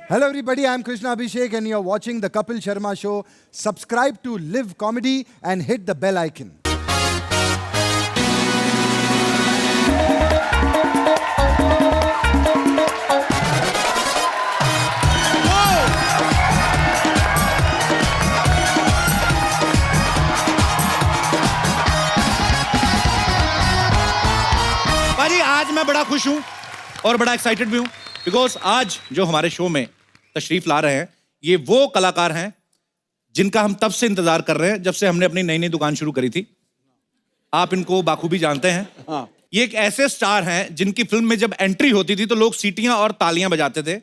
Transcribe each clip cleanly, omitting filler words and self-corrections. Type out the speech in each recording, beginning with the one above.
Hello everybody, I'm Krishna Abhishek and you're watching the Kapil Sharma Show. Subscribe to Live Comedy and hit the bell icon. भाजी आज मैं बड़ा खुश हूं और बड़ा एक्साइटेड भी हूं बिकॉज आज जो हमारे शो में तशरीफ ला रहे हैं ये वो कलाकार हैं जिनका हम तब से इंतजार कर रहे हैं जब से हमने अपनी नई नई दुकान शुरू करी थी। आप इनको बाखूबी जानते हैं। हाँ। ये एक ऐसे स्टार हैं जिनकी फिल्म में जब एंट्री होती थी तो लोग सीटियां और तालियां बजाते थे।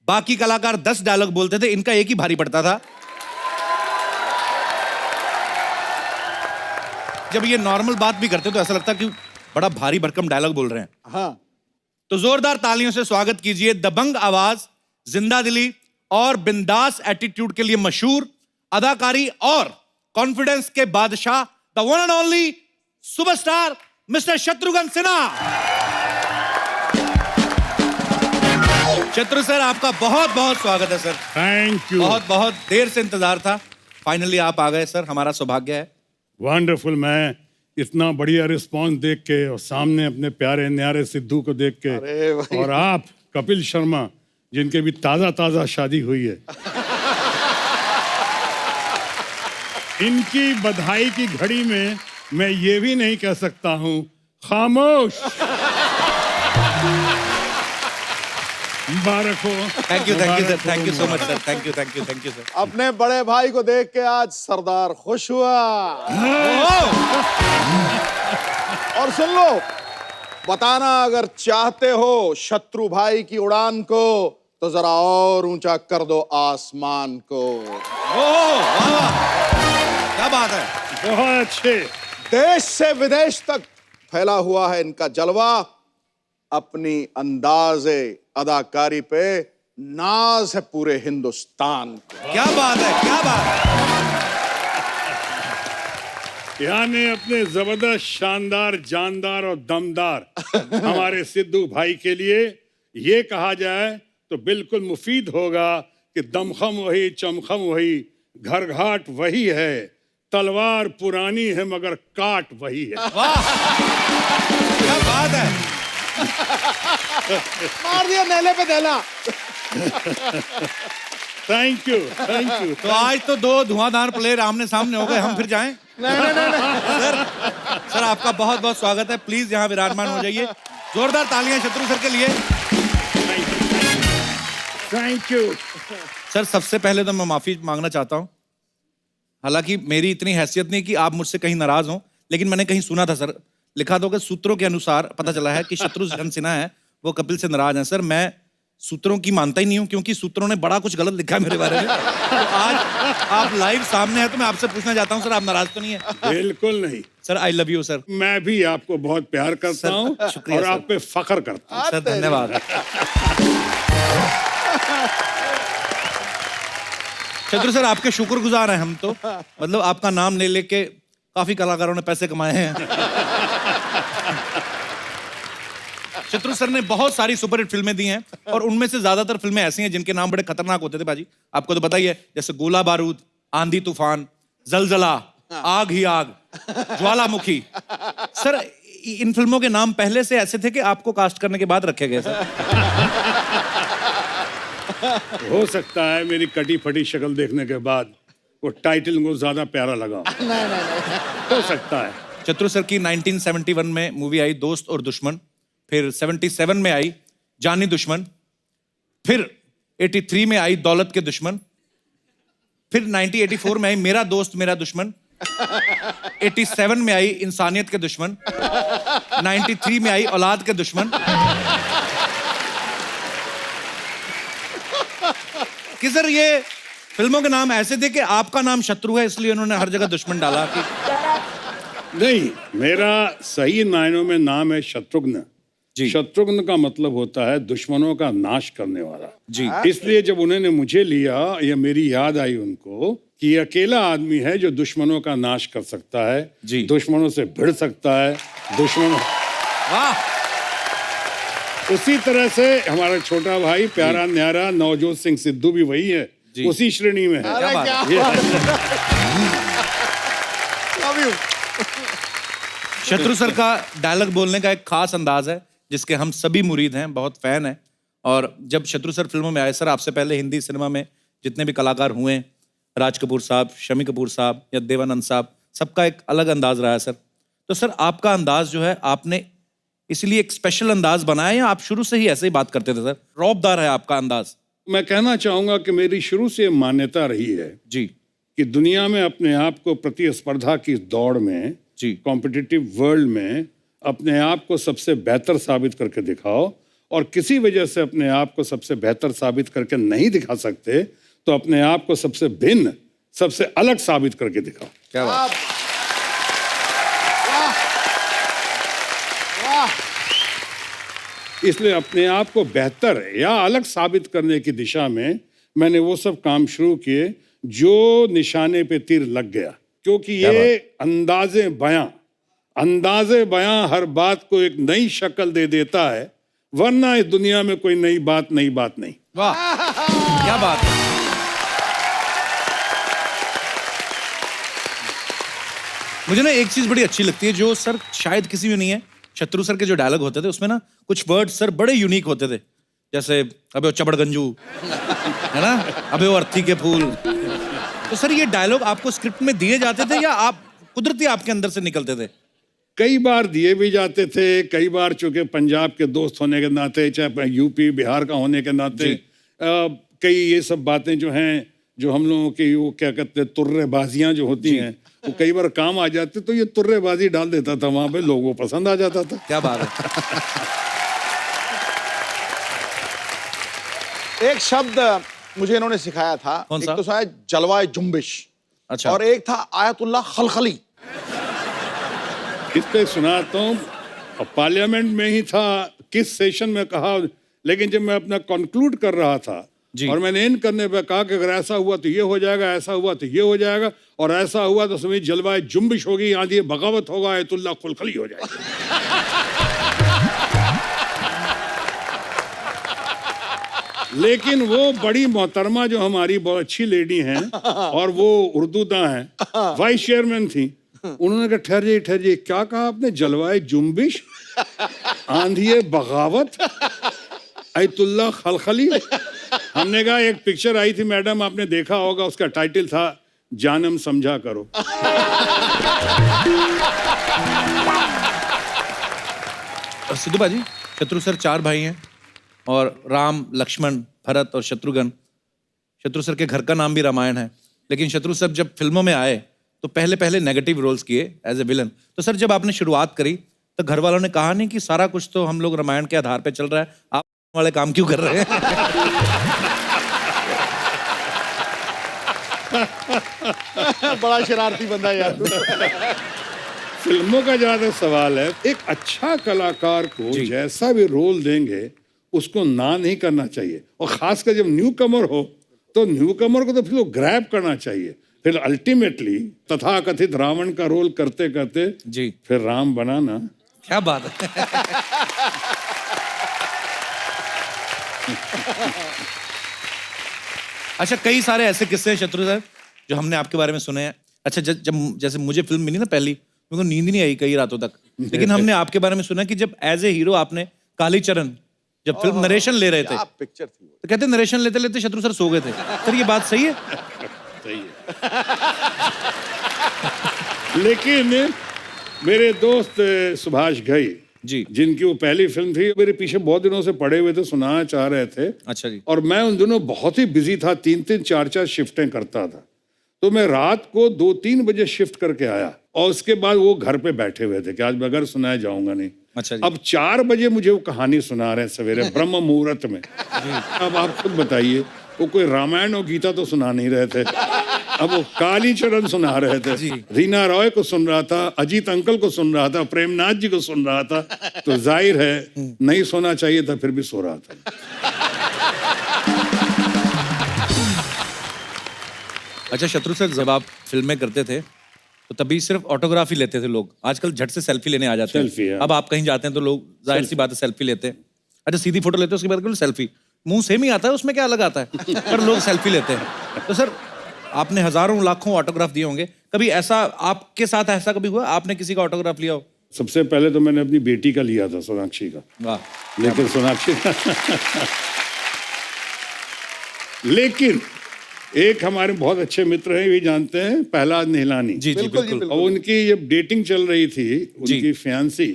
बाकी कलाकार 10 डायलॉग बोलते थे, इनका एक ही भारी पड़ता था। जब ये नॉर्मल बात भी करते तो ऐसा लगता कि बड़ा भारी भरकम डायलॉग बोल रहे हैं। हाँ। तो जोरदार तालियों से स्वागत कीजिए दबंग आवाज, जिंदा दिली और बिंदास एटीट्यूड के लिए मशहूर अदाकारी और कॉन्फिडेंस के बादशाह the one and only superstar mister Shatrughan Sinha. Shatru sir आपका बहुत बहुत स्वागत है सर। Thank you. बहुत बहुत देर से इंतजार था, फाइनली आप आ गए सर, हमारा सौभाग्य है। वंडरफुल। मैं इतना बढ़िया रिस्पांस देख के और सामने अपने प्यारे न्यारे सिद्धू को देख के और आप कपिल शर्मा जिनके भी ताजा ताजा शादी हुई है इनकी बधाई की घड़ी में मैं ये भी नहीं कह सकता हूँ खामोश। मुबारक हो। Thank you sir, thank you so much sir, thank you sir. अपने बड़े भाई को देख के आज सरदार खुश हुआ। और सुन लो, बताना अगर चाहते हो शत्रु भाई की उड़ान को तो जरा और ऊंचा कर दो आसमान को। क्या बात है, बहुत अच्छे। देश से विदेश तक फैला हुआ है इनका जलवा। अपनी अंदाज़े अदाकारी पे नाज है पूरे हिंदुस्तान को। क्या बात है, क्या बात है। यानी अपने जबरदस्त शानदार जानदार और दमदार हमारे सिद्धू भाई के लिए ये कहा जाए तो बिल्कुल मुफीद होगा कि दमखम वही चमखम वही, घर घाट वही है, तलवार पुरानी है मगर काट वही है। वाह क्या बात है। मार दिया नेले पे देला। Thank you, thank you. तो आज तो दो धुआंधार प्लेयर आमने सामने हो गए, हम फिर जाएं? नहीं। सर आपका बहुत बहुत स्वागत है, प्लीज यहाँ विराजमान हो जाइए। जोरदार तालियां शत्रु सर के लिए। थैंक यू सर सबसे पहले तो मैं माफी मांगना चाहता हूँ। हालांकि मेरी इतनी हैसियत नहीं कि आप मुझसे कहीं नाराज हों, लेकिन मैंने कहीं सुना था सर, लिखा था कि सूत्रों के अनुसार पता चला है कि शत्रुघ्न सिन्हा है वो कपिल से नाराज हैं। सर मैं सूत्रों की मानता ही नहीं हूं क्योंकि सूत्रों ने बड़ा कुछ गलत लिखा है मेरे बारे में। तो आज आप लाइव सामने हैं तो मैं आपसे पूछना चाहता हूं सर, आप नाराज तो नहीं है? बिल्कुल नहीं sir, I love you sir. मैं भी आपको बहुत प्यार करता हूँ और आप पे फख्र करता हूँ। सर धन्यवाद। शत्रु सर आपके शुक्रगुजार हैं हम तो, मतलब आपका नाम ले लेके काफी कलाकारों ने पैसे कमाए हैं। शत्रु सर ने बहुत सारी सुपरहिट फिल्में दी हैं और उनमें से ज्यादातर फिल्में ऐसी हैं जिनके नाम बड़े खतरनाक होते थे बाजी, आपको तो पता ही है, जैसे गोला बारूद, आंधी तूफान, जलजला, आग ही आग, ज्वालामुखी। सर इन फिल्मों के नाम पहले से ऐसे थे कि आपको कास्ट करने के बाद रखे गए सर? हो सकता है मेरी कटी फटी शक्ल देखने के बाद वो टाइटल को ज्यादा प्यारा लगा। नहीं। हो सकता है। शत्रु सर की 1971 में मूवी आई दोस्त और दुश्मन, फिर 77 में आई जानी दुश्मन, फिर 83 में आई दौलत के दुश्मन, फिर 1984 में आई मेरा दोस्त मेरा दुश्मन, 87 में आई इंसानियत के दुश्मन, 93 में आई औलाद के दुश्मन। कि सर ये फिल्मों के नाम ऐसे थे कि आपका नाम शत्रु है इसलिए उन्होंने हर जगह दुश्मन डाला कि... नहीं, मेरा सही मायनों में नाम है शत्रुघ्न। शत्रुघ्न का मतलब होता है दुश्मनों का नाश करने वाला जी। इसलिए जब उन्होंने मुझे लिया या मेरी याद आई उनको कि अकेला आदमी है जो दुश्मनों का नाश कर सकता है जी। दुश्मनों से भिड़ सकता है, दुश्मनों। वाह उसी तरह से हमारा छोटा भाई प्यारा न्यारा नवजोत सिंह सिद्धू भी वही है, उसी श्रेणी में है। क्या बात है? Love you. शत्रु सर का डायलॉग बोलने का एक खास अंदाज है जिसके हम सभी मुरीद हैं, बहुत फैन हैं। और जब शत्रु सर फिल्मों में आए, सर आपसे पहले हिंदी सिनेमा में जितने भी कलाकार हुए, राज कपूर साहब, शमी कपूर साहब या देवानंद साहब, सबका एक अलग अंदाज रहा है सर। तो सर आपका अंदाज जो है, आपने इसलिए एक स्पेशल अंदाज बनाया या आप शुरू से ही ऐसे ही बात करते थे सर? रौबदार है आपका अंदाज। मैं कहना चाहूंगा कि मेरी शुरू से मान्यता रही है जी कि दुनिया में अपने आप को प्रतिस्पर्धा की दौड़ में, जी कॉम्पिटिटिव वर्ल्ड में अपने आप को सबसे बेहतर साबित करके दिखाओ, और किसी वजह से अपने आप को सबसे बेहतर साबित करके नहीं दिखा सकते तो अपने आप को सबसे भिन्न, सबसे अलग साबित करके दिखाओ। क्या बात। इसलिए अपने आप को बेहतर या अलग साबित करने की दिशा में मैंने वो सब काम शुरू किए जो निशाने पे तीर लग गया, क्योंकि ये अंदाजे बयां हर बात को एक नई शक्ल दे देता है, वरना इस दुनिया में कोई नई बात नहीं। वाह, क्या बात है। मुझे ना एक चीज बड़ी अच्छी लगती है जो सर शायद किसी में नहीं है। शत्रु सर के जो डायलॉग होते थे उसमें ना कुछ वर्ड्स सर बड़े यूनिक होते थे, जैसे अबे वो चबड़गंजू है ना, अबे वो अर्थी के फूल। तो सर ये डायलॉग आपको स्क्रिप्ट में दिए जाते थे या आप कुदरती आपके अंदर से निकलते थे? कई बार दिए भी जाते थे, कई बार चूंकि पंजाब के दोस्त होने के नाते, चाहे यूपी बिहार का होने के नाते, कई ये सब बातें जो हैं, जो हम लोगों की वो क्या कहते हैं तुर्रेबाजियां जो होती हैं, वो कई बार काम आ जाते, तो ये तुर्रेबाजी डाल देता था वहां पे, लोगों को पसंद आ जाता था। क्या बात है। एक शब्द मुझे इन्होंने सिखाया था, कौन एक सा? तो शायद जलवाए जुम्बिश, अच्छा। और एक था आयतुल्लाह खलखली। इस पे सुनाता हूँ, पार्लियामेंट में ही था, किस सेशन में कहा, लेकिन जब मैं अपना कंक्लूड कर रहा था जी। और मैंने इन करने पे कहा कि अगर ऐसा हुआ तो ये हो जाएगा, ऐसा हुआ तो ये हो जाएगा, और ऐसा हुआ तो समझ जलवाए जुम्बिश होगी, आंधी बगावत होगा, आयतुल्लाह खलखली हो जाएगी। लेकिन वो बड़ी मोहतरमा जो हमारी बहुत अच्छी लेडी हैं और वो उर्दूदा हैं, वाइस चेयरमैन थी, उन्होंने कहा ठहर जाइए, क्या कहा आपने? जलवाए जुम्बिश, आंधिये बगावत, आयतुल्लाह खलखली। हमने कहा एक पिक्चर आई थी मैडम, आपने देखा होगा, उसका टाइटल था जानम समझा करो। सिद्धू बाजी, शत्रु सर 4 भाई हैं और राम, लक्ष्मण, भरत और शत्रुघ्न। शत्रु सर के घर का नाम भी रामायण है, लेकिन शत्रु सर जब फिल्मों में आए तो पहले नेगेटिव रोल्स किए एज ए विलन। तो सर जब आपने शुरुआत करी तो घर वालों ने कहा नहीं कि सारा कुछ तो हम लोग रामायण के आधार पे चल रहा है, आप वाले काम क्यों कर रहे हैं? बड़ा शरारती बंदा यार। फिल्मों का ज्यादा सवाल है, एक अच्छा कलाकार को जैसा भी रोल देंगे उसको ना नहीं करना चाहिए, और खासकर जब न्यू कमर हो तो न्यू कमर को तो फिर वो ग्रैब करना चाहिए। फिर अल्टीमेटली तथाकथित रावण का रोल करते करते जी फिर राम बनाना। क्या बात है। अच्छा, कई सारे ऐसे किस्से हैं शत्रु सर जो हमने आपके बारे में सुने हैं। अच्छा, जब जैसे मुझे फिल्म मिली ना पहली, मेरे को नींद ही नहीं आई कई रातों तक, लेकिन हमने आपके बारे में सुना कि जब एज ए हीरो आपने कालीचरण जब फिल्म नरेशन ले रहे थे, क्या पिक्चर थी वो। तो कहते नरेशन लेते लेते शत्रु सर सो गए थे। सर ये बात सही है? सही है। लेकिन मेरे दोस्त सुभाष घई जी जिनकी वो पहली फिल्म थी, मेरे पीछे बहुत दिनों से पड़े हुए थे, सुनाना चाह रहे थे। अच्छा जी। और मैं उन दिनों बहुत ही बिजी था, 3-3 4-4 शिफ्टें करता था, तो मैं रात को 2-3 बजे शिफ्ट करके आया, और उसके बाद वो घर पे बैठे हुए थे कि आज बगैर सुनाए जाऊंगा नहीं। अच्छा जी। अब 4 बजे मुझे वो कहानी सुना रहे हैं सवेरे ब्रह्म मुहूर्त में। अब आप खुद बताइए, वो कोई रामायण और गीता तो सुना नहीं रहे थे, अब वो कालीचरण सुना रहे थे। रीना रॉय को सुन रहा था, अजीत अंकल को सुन रहा था, प्रेमनाथ जी को सुन रहा था, तो जाहिर है नहीं सोना चाहिए था, फिर भी सो रहा था। अच्छा शत्रु सर, जब आप फिल्में करते थे तो तभी सिर्फ ऑटोग्राफी लेते थे लोग, आजकल झट से सेल्फी लेने आ जाते सेल्फी, हैं। हाँ। अब आप कहीं जाते हैं तो लोग जाहिर सी बात है सेल्फी लेते हैं। अच्छा सीधी फोटो लेते हैं उसके बाद सेल्फी, मुंह सेम ही आता है उसमें क्या अलग आता है, पर लोग सेल्फी लेते हैं। तो सर आपने हजारों लाखों ऑटोग्राफ दिए होंगे, कभी ऐसा आपके साथ ऐसा कभी हुआ आपने किसी का ऑटोग्राफ लिया हो? सबसे पहले तो मैंने अपनी बेटी का लिया था, सोनाक्षी का। वाह। लेकिन सोनाक्षी लेकिन एक हमारे बहुत अच्छे मित्र हैं, ये जानते हैं, प्रहलाद निहलानी। जी जी बिल्कुल। और उनकी जब डेटिंग चल रही थी, उनकी फियांसी,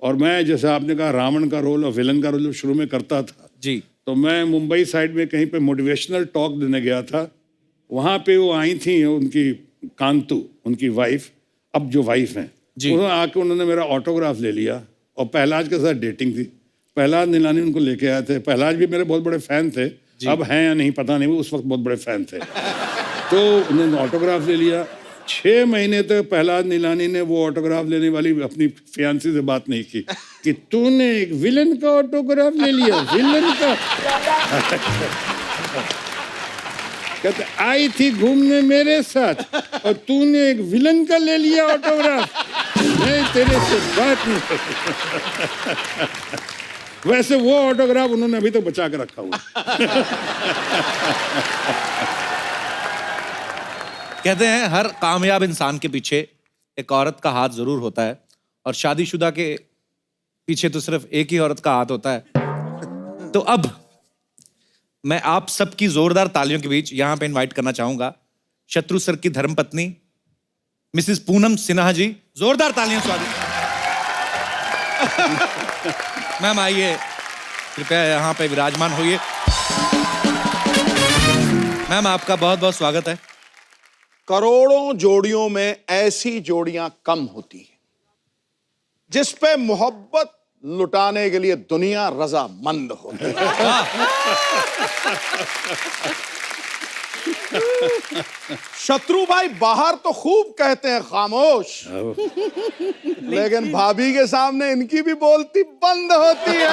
और मैं जैसे आपने कहा रावण का रोल और विलन का रोल शुरू में करता था जी, तो मैं मुंबई साइड में कहीं पे मोटिवेशनल टॉक देने गया था। वहां पे वो आई थी, उनकी कांतु, उनकी वाइफ, अब जो वाइफ हैं, उन्होंने आके उन्होंने मेरा ऑटोग्राफ ले लिया और प्रहलाद के साथ डेटिंग थी। प्रहलाद नीलानी उनको लेके आए थे। प्रहलाद भी मेरे बहुत बड़े फैन थे, अब हैं या नहीं पता नहीं, वो उस वक्त बहुत बड़े फैन थे। तो उन्होंने ऑटोग्राफ ले लिया। 6 महीने तक प्रहलाद नीलानी ने वो ऑटोग्राफ लेने वाली अपनी फियांसी से बात नहीं की कि तूने एक विलन का ऑटोग्राफ ले लिया, विलन का। कहते आई थी घूमने मेरे साथ और तूने एक विलन का ले लिया ऑटोग्राफ, मैं तेरे से बात नहीं कर। वैसे वो ऑटोग्राफ उन्होंने अभी तक बचा के रखा हुआ। कहते हैं हर कामयाब इंसान के पीछे एक औरत का हाथ जरूर होता है, और शादीशुदा के पीछे तो सिर्फ एक ही औरत का हाथ होता है। तो अब मैं आप सबकी जोरदार तालियों के बीच यहां पे इनवाइट करना चाहूंगा शत्रु सर की धर्मपत्नी मिसेस पूनम सिन्हा जी। जोरदार तालियां स्वागत। मैम आइए, कृपया यहां पे विराजमान होइए। मैम आपका बहुत बहुत स्वागत है। करोड़ों जोड़ियों में ऐसी जोड़ियां कम होती हैं जिस पे मोहब्बत लुटाने के लिए दुनिया रजामंद होती है। शत्रु भाई बाहर तो खूब कहते हैं खामोश, लेकिन भाभी के सामने इनकी भी बोलती बंद होती है।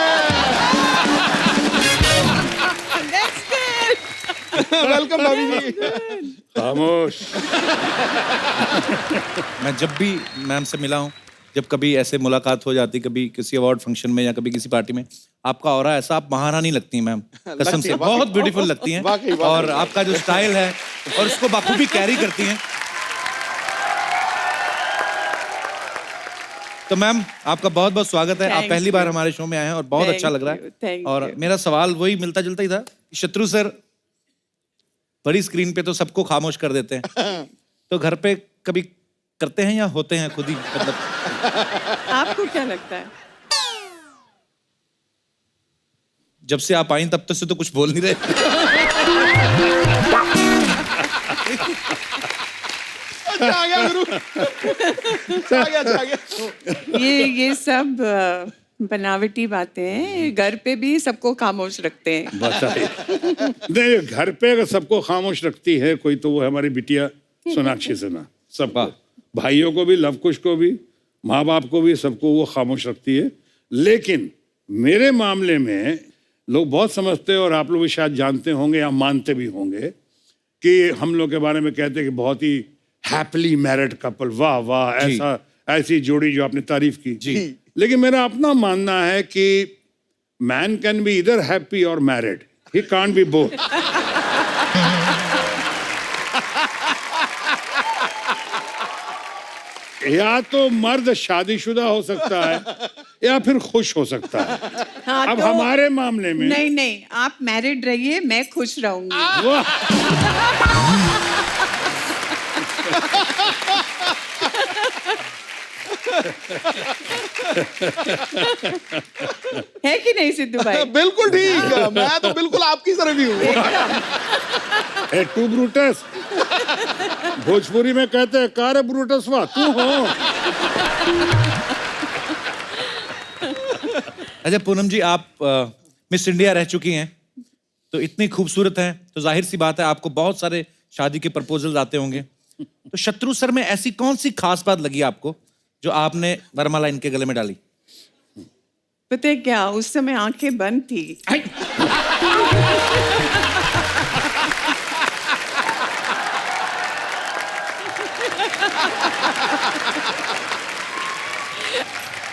वेलकम भाभी जी। खामोश। मैं जब भी मैम से मिला हूं, जब कभी ऐसे मुलाकात हो जाती, कभी किसी अवार्ड फंक्शन में या कभी किसी पार्टी में, आपका ऑरा ऐसा, आप महारानी लगती हैं मैम, कसम से बहुत ब्यूटीफुल लगती हैं। और आपका जो स्टाइल है और उसको बाखूबी कैरी करती हैं। तो मैम आपका बहुत बहुत स्वागत है। आप पहली बार हमारे शो में आए हैं और बहुत अच्छा लग रहा है। और मेरा सवाल वही मिलता जुलता ही था, शत्रु सर बड़ी स्क्रीन पे तो सबको खामोश कर देते हैं, तो घर पे कभी करते हैं या होते हैं खुद ही, मतलब आपको क्या लगता है? जब से आप आई तब तक से तो कुछ बोल नहीं रहे। आ गया गुरु। आ गया। ये सब बनावटी बातें हैं। घर पे भी सबको खामोश रखते हैं। बताइए। नहीं, घर पे अगर सबको खामोश रखती है कोई, तो वो है हमारी बिटिया सोनाक्षी सिन्हा। सबको, भाइयों को भी, लवकुश को भी, माँ बाप को भी, सबको वो खामोश रखती है। लेकिन मेरे मामले में लोग बहुत समझते हैं, और आप लोग भी शायद जानते होंगे या मानते भी होंगे, कि हम लोग के बारे में कहते हैं कि बहुत ही हैप्पीली मैरिड कपल, वाह वाह, ऐसा ऐसी जोड़ी जो आपने तारीफ की जी। लेकिन मेरा अपना मानना है कि मैन कैन बी इधर हैप्पी और married, he can't be both. या तो मर्द शादीशुदा हो सकता है या फिर खुश हो सकता है। हाँ, अब तो हमारे मामले में नहीं नहीं, आप मैरिड रहिए, मैं खुश रहूंगी। वाह। है कि नहीं सिद्धू भाई? बिल्कुल ठीक है, मैं तो बिल्कुल आपकी तरफ ही हूँ। ए टू ब्रूटस, भोजपुरी में कहते हैं कार ब्रूटस, वाह तू हो। अच्छा पूनम जी, आप मिस इंडिया रह चुकी हैं, तो इतनी खूबसूरत हैं, तो जाहिर सी बात है आपको बहुत सारे शादी के प्रपोजल्स आते होंगे। तो शत्रु सर में ऐसी कौन सी खास बात लगी आपको जो आपने वरमाला इनके गले में डाली? पता है क्या, उस समय आंखें बंद थी।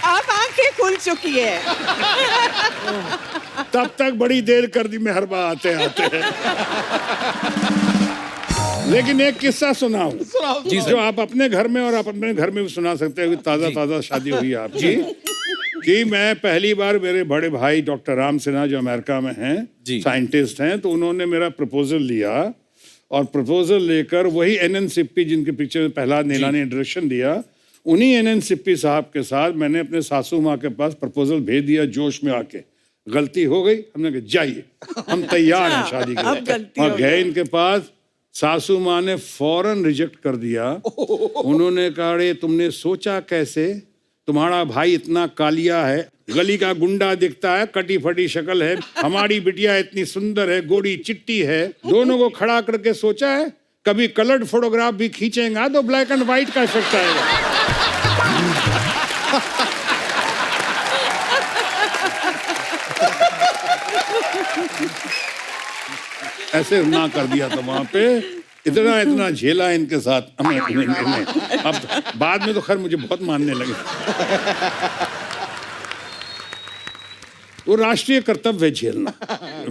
आप आंखें खुल चुकी है। तब तक बड़ी देर कर दी मेहरबा आते आते। लेकिन एक किस्सा सुनाऊं जी जो आप अपने घर में और आप अपने घर में भी सुना सकते हो। ताजा शादी हुई है आपकी कि मैं पहली बार, मेरे बड़े भाई डॉक्टर राम सिन्हा जो अमेरिका में हैं, साइंटिस्ट हैं, तो उन्होंने मेरा प्रपोजल लिया और प्रपोजल लेकर वही एनएन सिप्पी जिनके पिक्चर में पहला नीला ने इंट्रोडक्शन दिया, उन्हीं एनएन सिप्पी साहब के साथ मैंने अपने सासू माँ के पास प्रपोजल भेज दिया जोश में आके। गलती हो गई, हमने कहा जाइए हम तैयार हैं शादी के लिए। और गए इनके पास, सासू माँ ने फौरन रिजेक्ट कर दिया। उन्होंने कहा अरे तुमने सोचा कैसे, तुम्हारा भाई इतना कालिया है, गली का गुंडा दिखता है, कटी फटी शक्ल है, हमारी बिटिया इतनी सुंदर है, गोरी चिट्टी है, दोनों को खड़ा करके सोचा है कभी कलर्ड फोटोग्राफ भी खींचेगा तो ब्लैक एंड व्हाइट का इफेक्ट आएगा। ऐसे ना कर दिया था वहां पे, इतना झेला इनके साथ अब बाद में तो खैर मुझे बहुत मानने लगे। वो राष्ट्रीय कर्तव्य है झेलना।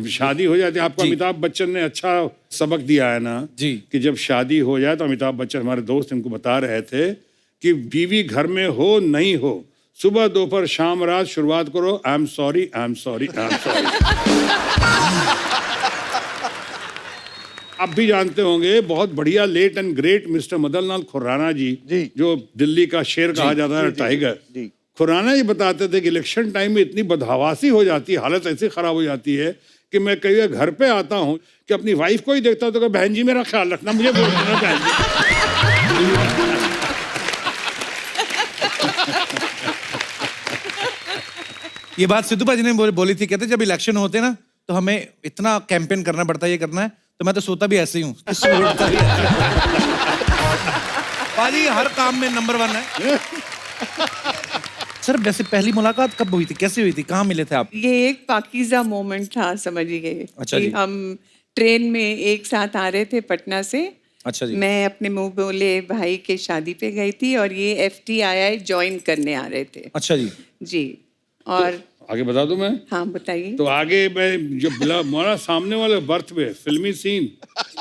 शादी हो जाती है, आपको अमिताभ बच्चन ने अच्छा सबक दिया है ना जी, कि जब शादी हो जाए तो अमिताभ बच्चन हमारे दोस्त इनको बता रहे थे कि बीवी घर में हो नहीं हो, सुबह दोपहर शाम रात शुरुआत करो I am sorry I am sorry I am sorry. आप भी जानते होंगे बहुत बढ़िया late and great mister Madan Lal Khurana ji जो दिल्ली का शेर कहा जाता है, टाइगर। खुराना जी बताते थे कि इलेक्शन टाइम में इतनी बदहवासी हो जाती है, हालत ऐसी खराब हो जाती है कि मैं कई बार घर पे आता हूँ कि अपनी वाइफ को ही देखता हूँ तो कहता, बहन जी मेरा ख्याल रखना, मुझे बोल देना बहन जी। ये बात सिद्धू जी ने बोली थी, कहते जब इलेक्शन होते हैं ना तो हमें इतना कैंपेन करना पड़ता है, ये करना है, तो मैं तो सोता भी ऐसे ही हूँ। पाजी हर काम में नंबर 1 है। सर वैसे पहली मुलाकात कब हुई थी, कैसे हुई थी, कहाँ मिले थे आप? ये एक पाकीज़ा मोमेंट था, समझिए। अच्छा जी। हम ट्रेन में एक साथ आ रहे थे पटना से। अच्छा जी। मैं अपने मुंह बोले भाई के शादी पे गई थी और ये FTII ज्वाइन करने आ रहे थे। अच्छा जी। जी। और तो आगे बता दूं मैं? हाँ बताइए। तो आगे मैं जब हमारा सामने वाले बर्थ पे फिल्मी सीन,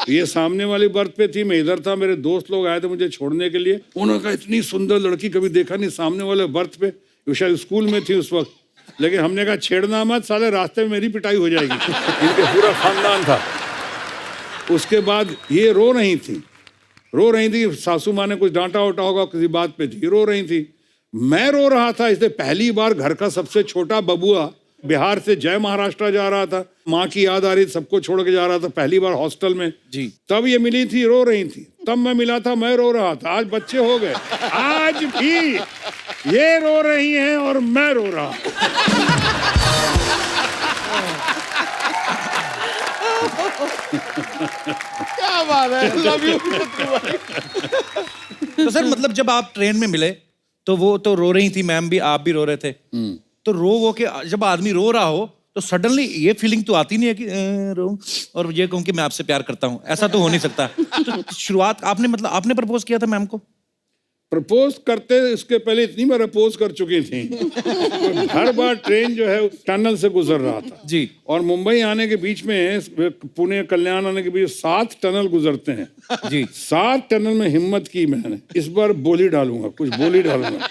ये सामने वाली बर्थ पे थी, मैं इधर था, मेरे दोस्त लोग आए थे मुझे छोड़ने के लिए। उन्होंने कहा इतनी सुंदर लड़की कभी देखा नहीं सामने वाले बर्थ पे, वो शायद स्कूल में थी उस वक्त। लेकिन हमने कहा छेड़ना मत, साले रास्ते में मेरी पिटाई हो जाएगी। इनके पूरा खानदान था। उसके बाद ये रो रही थी, सासू माँ ने कुछ डांटा वाटा होगा किसी बात पे थी, रो रही थी, मैं रो रहा था। इसलिए पहली बार घर का सबसे छोटा बबुआ बिहार से जय महाराष्ट्र जा रहा था, माँ की याद आ रही थी, सबको छोड़ के जा रहा था, पहली बार हॉस्टल में जी। तब ये मिली थी, रो रही थी, तब मैं मिला था, मैं रो रहा था। आज बच्चे हो गए, आज भी ये रो रही हैं और मैं रो रहा हूं। क्या बात है, लव यू। तो सर मतलब जब आप ट्रेन में मिले तो वो तो रो रही थी मैम भी, आप भी रो रहे थे, तो रो वो के जब आदमी रो रहा हो तो सडनली ये फीलिंग तो आती नहीं है कि रो और ये कहूँ कि मैं आपसे प्यार करता हूँ, ऐसा तो हो नहीं सकता। तो शुरुआत आपने प्रपोज किया था मैम को? प्रपोज करते इसके पहले इतनी बार अपोज कर चुकी थी। तो हर बार ट्रेन जो है टनल से गुजर रहा था जी। और मुंबई आने के बीच में, पुणे कल्याण आने के बीच 7 टनल गुजरते हैं जी। 7 टनल में हिम्मत की मैंने, इस बार बोली डालूंगा, कुछ बोली डालूंगा।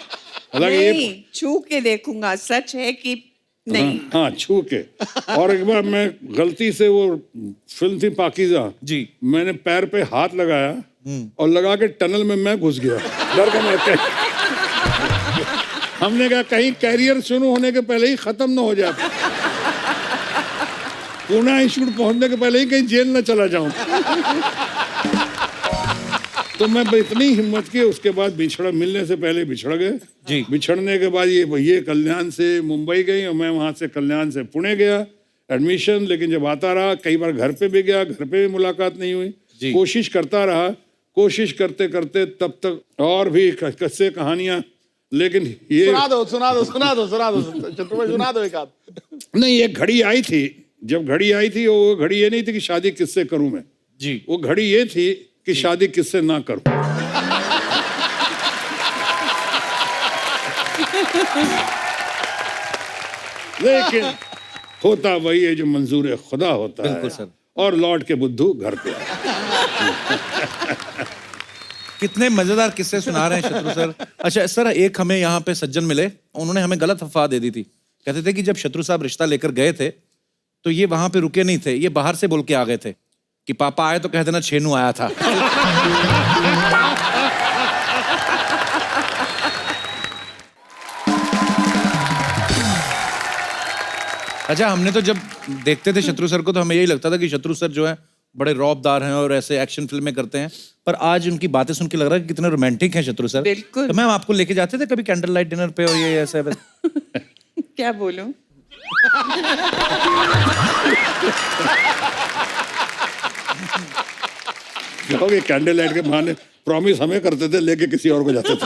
हालांकि नहीं, छू के देखूंगा सच है कि नहीं। हाँ छू के। और एक बार मैं गलती से, वो फिल्म थी पाकीज़ा जी, मैंने पैर पे हाथ लगाया और लगा के टनल में मैं घुस गया, डर का मैं हमने कहा कहीं कैरियर शुरू होने के पहले ही खत्म ना हो जाए, पुणे इंस्टीट्यूट पहुंचने के पहले ही कहीं जेल न चला जाऊं। तो मैं इतनी हिम्मत की, उसके बाद मिलने से पहले बिछड़ गए जी। बिछड़ने के बाद ये कल्याण से मुंबई गई और मैं वहां से कल्याण से पुणे गया एडमिशन। लेकिन जब आता रहा, कई बार घर पे भी गया, घर पे भी मुलाकात नहीं हुई। कोशिश करता रहा, कोशिश करते करते तब तक और भी किस्से कहानियां, लेकिन ये सुना दो चतुर्भुज, सुना दो एक आध। नहीं, एक घड़ी आई थी, जब घड़ी आई थी वो घड़ी ये नहीं थी कि शादी किससे करूं मैं जी, वो घड़ी ये थी कि शादी किससे ना करूं। लेकिन होता वही है जो मंजूर खुदा होता है। बिल्कुल सर। और लौट के बुद्धू घर पे आया। कितने मजेदार किस्से सुना रहे हैं शत्रु सर। अच्छा सर, एक हमें यहाँ पे सज्जन मिले, उन्होंने हमें गलत अफवाह दे दी थी। कहते थे कि जब शत्रु साहब रिश्ता लेकर गए थे तो ये वहां पे रुके नहीं थे, ये बाहर से बोल के आ गए थे कि पापा आए तो कह देना छेनू आया था। अच्छा, हमने तो जब देखते थे शत्रु सर को तो हमें यही लगता था कि शत्रु सर जो है बड़े रौबदार हैं और ऐसे एक्शन फिल्में करते हैं, पर आज उनकी बातें सुन के लग रहा है कि कितने रोमांटिक हैं शत्रु सर। बिल्कुल। तो मैम आपको लेके जाते थे कभी कैंडल लाइट डिनर पे और ये ऐसे क्या बोलूं? कहोगे कैंडल लाइट के बहाने प्रॉमिस हमें करते थे, लेके किसी और को जाते थे।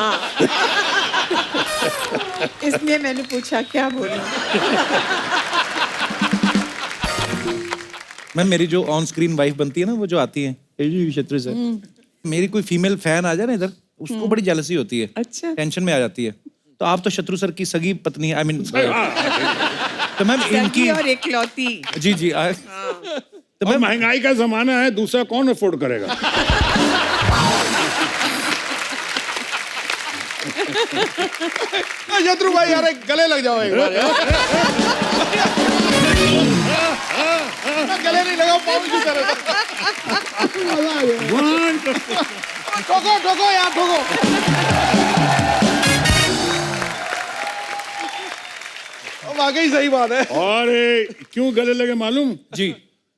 इसलिए मैंने पूछा क्या बोलूं। मैम मेरी जो ऑन स्क्रीन वाइफ बनती है ना, वो जो आती है शत्रु सर, मेरी कोई फीमेल फैन आ जाए ना इधर, उसको बड़ी जेलसी होती है। अच्छा। टेंशन में आ जाती है। तो आप तो शत्रु सर की सगी पत्नी है, आई मीन तो मैम इनकी और इकलौती। जी जी तो मैं महंगाई का जमाना है, दूसरा कौन अफोर्ड करेगा? शत्रु भाई यार गले लग जाओ एक बार यार। गले नहीं लगाओ, पाँव की तरह। ठोको ठोको यार ठोको। वाकई सही बात है। और क्यों गले लगे मालूम? जी।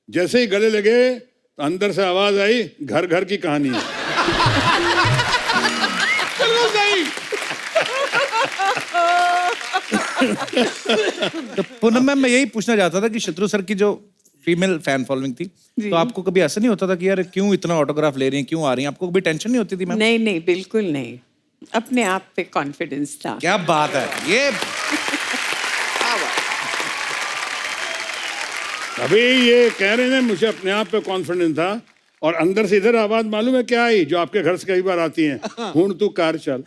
जैसे ही गले लगे तो अंदर से आवाज आई, घर घर की कहानी है। बिल्कुल सही। तो पूनम मैम मैं यही पूछना चाहता था कि शत्रु सर की जो फीमेल फैन फॉलोइंग थी, तो आपको कभी ऐसा नहीं होता था कि यार क्यों इतना ऑटोग्राफ ले रही हैं, क्यों आ रही हैं? आपको कभी टेंशन नहीं होती थी मैम? नहीं नहीं, बिल्कुल नहीं। अपने आप पे कॉन्फिडेंस था। क्या बात है ये। अभी ये कह रहे हैं मुझे अपने आप पे कॉन्फिडेंस था, और अंदर से इधर आवाज मालूम है क्या आई, जो आपके घर से कई बार आती है, हूं तू कार चल।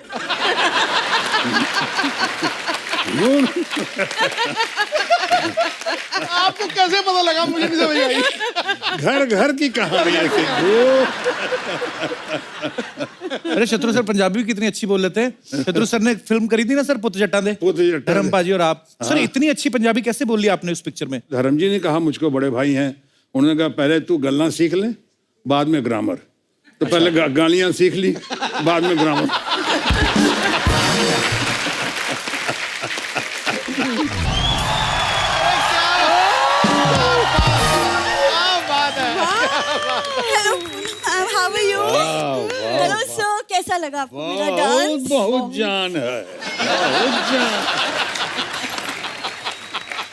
आपको कैसे पता लगा? मुझे नहीं समझ आई। घर घर की कहानी है। अरे शत्रु सर पंजाबी भी कितनी अच्छी बोल लेते हैं। शत्रु सर ने एक फिल्म करी थी ना सर, पुत जट्टां दे, धर्म पाजी और आप। सर इतनी अच्छी पंजाबी कैसे बोल ली आपने उस पिक्चर में? धर्म जी ने कहा, मुझको बड़े भाई हैं, उन्होंने कहा पहले तू गल्ला सीख ले, बाद में ग्रामर। तो पहले गालियां सीख ली, बाद में grammar. How are you? Hello sir, कैसा लगा आपको मेरा डांस? बहुत जान है, बहुत जान।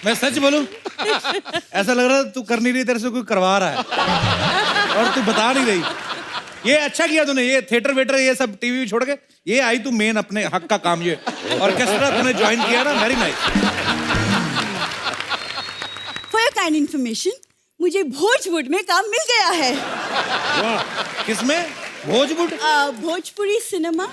मैं सच बोलूं, ऐसा लग रहा है तू कर नहीं रही, तेरे से कोई करवा रहा है और तू बता नहीं रही। ये अच्छा किया तूने, ये थिएटर वेटर ये सब टीवी छोड़ के ये आई तू मेन अपने हक का काम, ये ऑर्केस्ट्रा तूने ज्वाइन किया ना, very nice. For your kind information, मुझे भोजपुर में काम मिल गया है। किसमें? भोजपुर? भोजपुरी सिनेमा।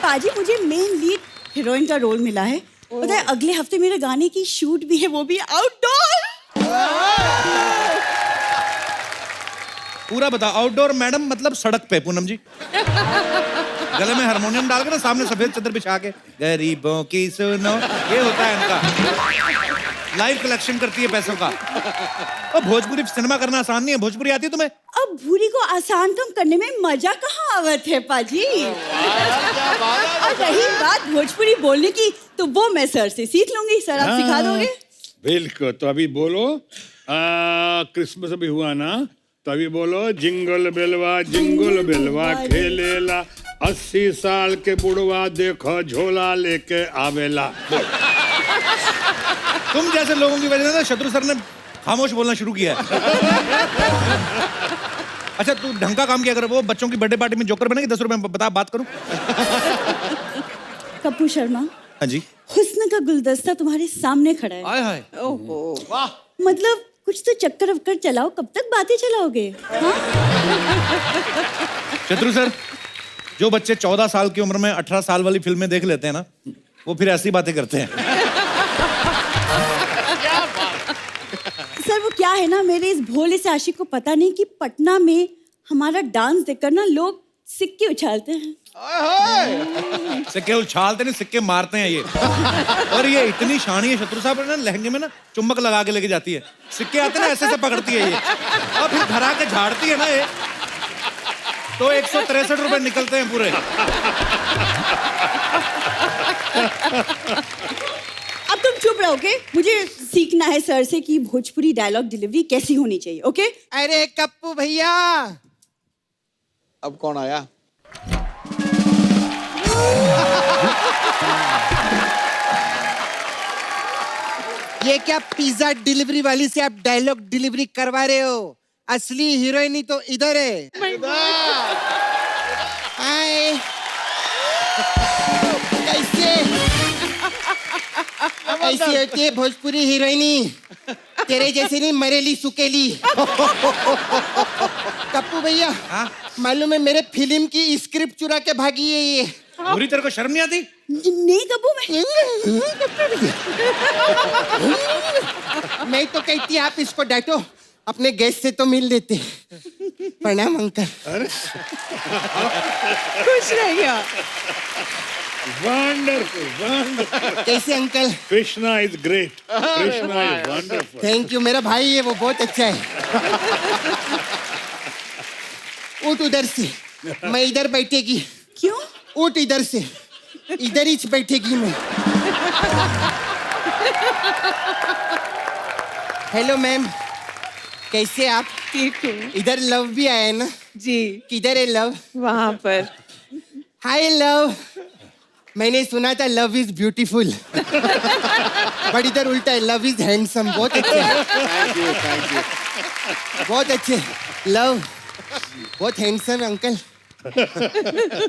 पाजी मुझे मेन लीड हीरोइन का रोल मिला है। पता है अगले हफ्ते मेरे गाने की शूट भी है, वो भी आउटडोर। पूरा बता। आउटडोर मैडम मतलब सड़क पे पूनम जी, गले में हारमोनियम डाल के ना, सामने सफेद चादर बिछा के गरीबों की सुनो, ये होता है इनका। लाइव कलेक्शन करती है पैसों का। और भोजपुरी सिनेमा करना आसान नहीं है। भोजपुरी आती है तुम्हें? अब भूरी को आसान कम करने में मजा कहाँ आवत है पाजी। और रही बात भोजपुरी बोलने की, तो वो मैं सर से सीख लूंगी। सर आप सिखा दोगे? बिल्कुल। तो अभी बोलो, क्रिसमस अभी हुआ ना, तो अभी बोलो, जिंगल बेलवा खेलेला, 80 साल के बुढ़वा देखो झोला लेके आवेला। तुम जैसे लोगों की वजह से शत्रु सर ने खामोश बोलना शुरू किया है। अच्छा तू ढंग का काम किया कर। वो बच्चों की बर्थडे पार्टी में जोकर बनेगी, 10 रुपए में बता, बात करूं। कपूर शर्मा। हाँ जी। हुस्न का गुलदस्ता तुम्हारे सामने खड़ा है। आय हाय। ओहो। वाह। मतलब कुछ तो चक्कर वक्कर चलाओ, कब तक बातें चलाओगे? हाँ? शत्रु सर, जो बच्चे 14 साल की उम्र में 18 साल वाली फिल्में देख लेते हैं ना, वो फिर ऐसी बातें करते हैं। सर वो क्या है ना, मेरे इस भोले से आशिक को पता नहीं कि पटना में हमारा डांस देखकर ना लोग सिक्के उछालते हैं। सिक्के उछालते नहीं, सिक्के मारते हैं ये। और ये इतनी शानी है, शत्रु साहब ना लहंगे में ना चुम्बक लगा के लेके जाती है। सिक्के आते हैं ना ऐसे से पकड़ती है ये, और फिर घर आके झाड़ती है ना ये, तो 163 रुपए निकलते हैं पूरे। अब तुम चुप रहोगे, मुझे सीखना है सर से कि भोजपुरी डायलॉग डिलीवरी कैसी होनी चाहिए। ओके? अरे कप्पू भैया, अब कौन आया? ये क्या पिज्जा डिलीवरी वाली से आप डायलॉग डिलीवरी करवा रहे हो? असली हीरोइनी तो इधर है। हाय, कैसे ऐसी होती है भोजपुरी हीरोइनी? तेरे जैसे नहीं, मरेली सुकेली। कप्पू भैया, मालूम है मेरे फिल्म की स्क्रिप्ट चुरा के भागी है ये। पूरी तेरे को शर्म नहीं आती? नहीं कबू मैं तो कहती आप इसको डांटो, अपने गेस्ट से तो मिल लेते। प्रणाम अंकल। खुश रहिए। Wonderful, wonderful. कैसे uncle? Krishna is great, Krishna is wonderful. Thank you, मेरा भाई है वो बहुत अच्छा है। उठ उधर से, मैं इधर बैठेगी। क्यों? उठ इधर से, इधर ही बैठेगी मैं। हेलो मैम, कैसे आप? ठीक हूँ इधर लव भी आया है ना? जी, किधर है लव? वहाँ पर। हाय लव, मैंने सुना था लव इज ब्यूटीफुल, बट इधर उल्टा है, लव इज हैंडसम। बहुत अच्छे, थैंक यू, थैंक यू। बहुत अच्छे। लव बहुत हैंडसम है अंकल।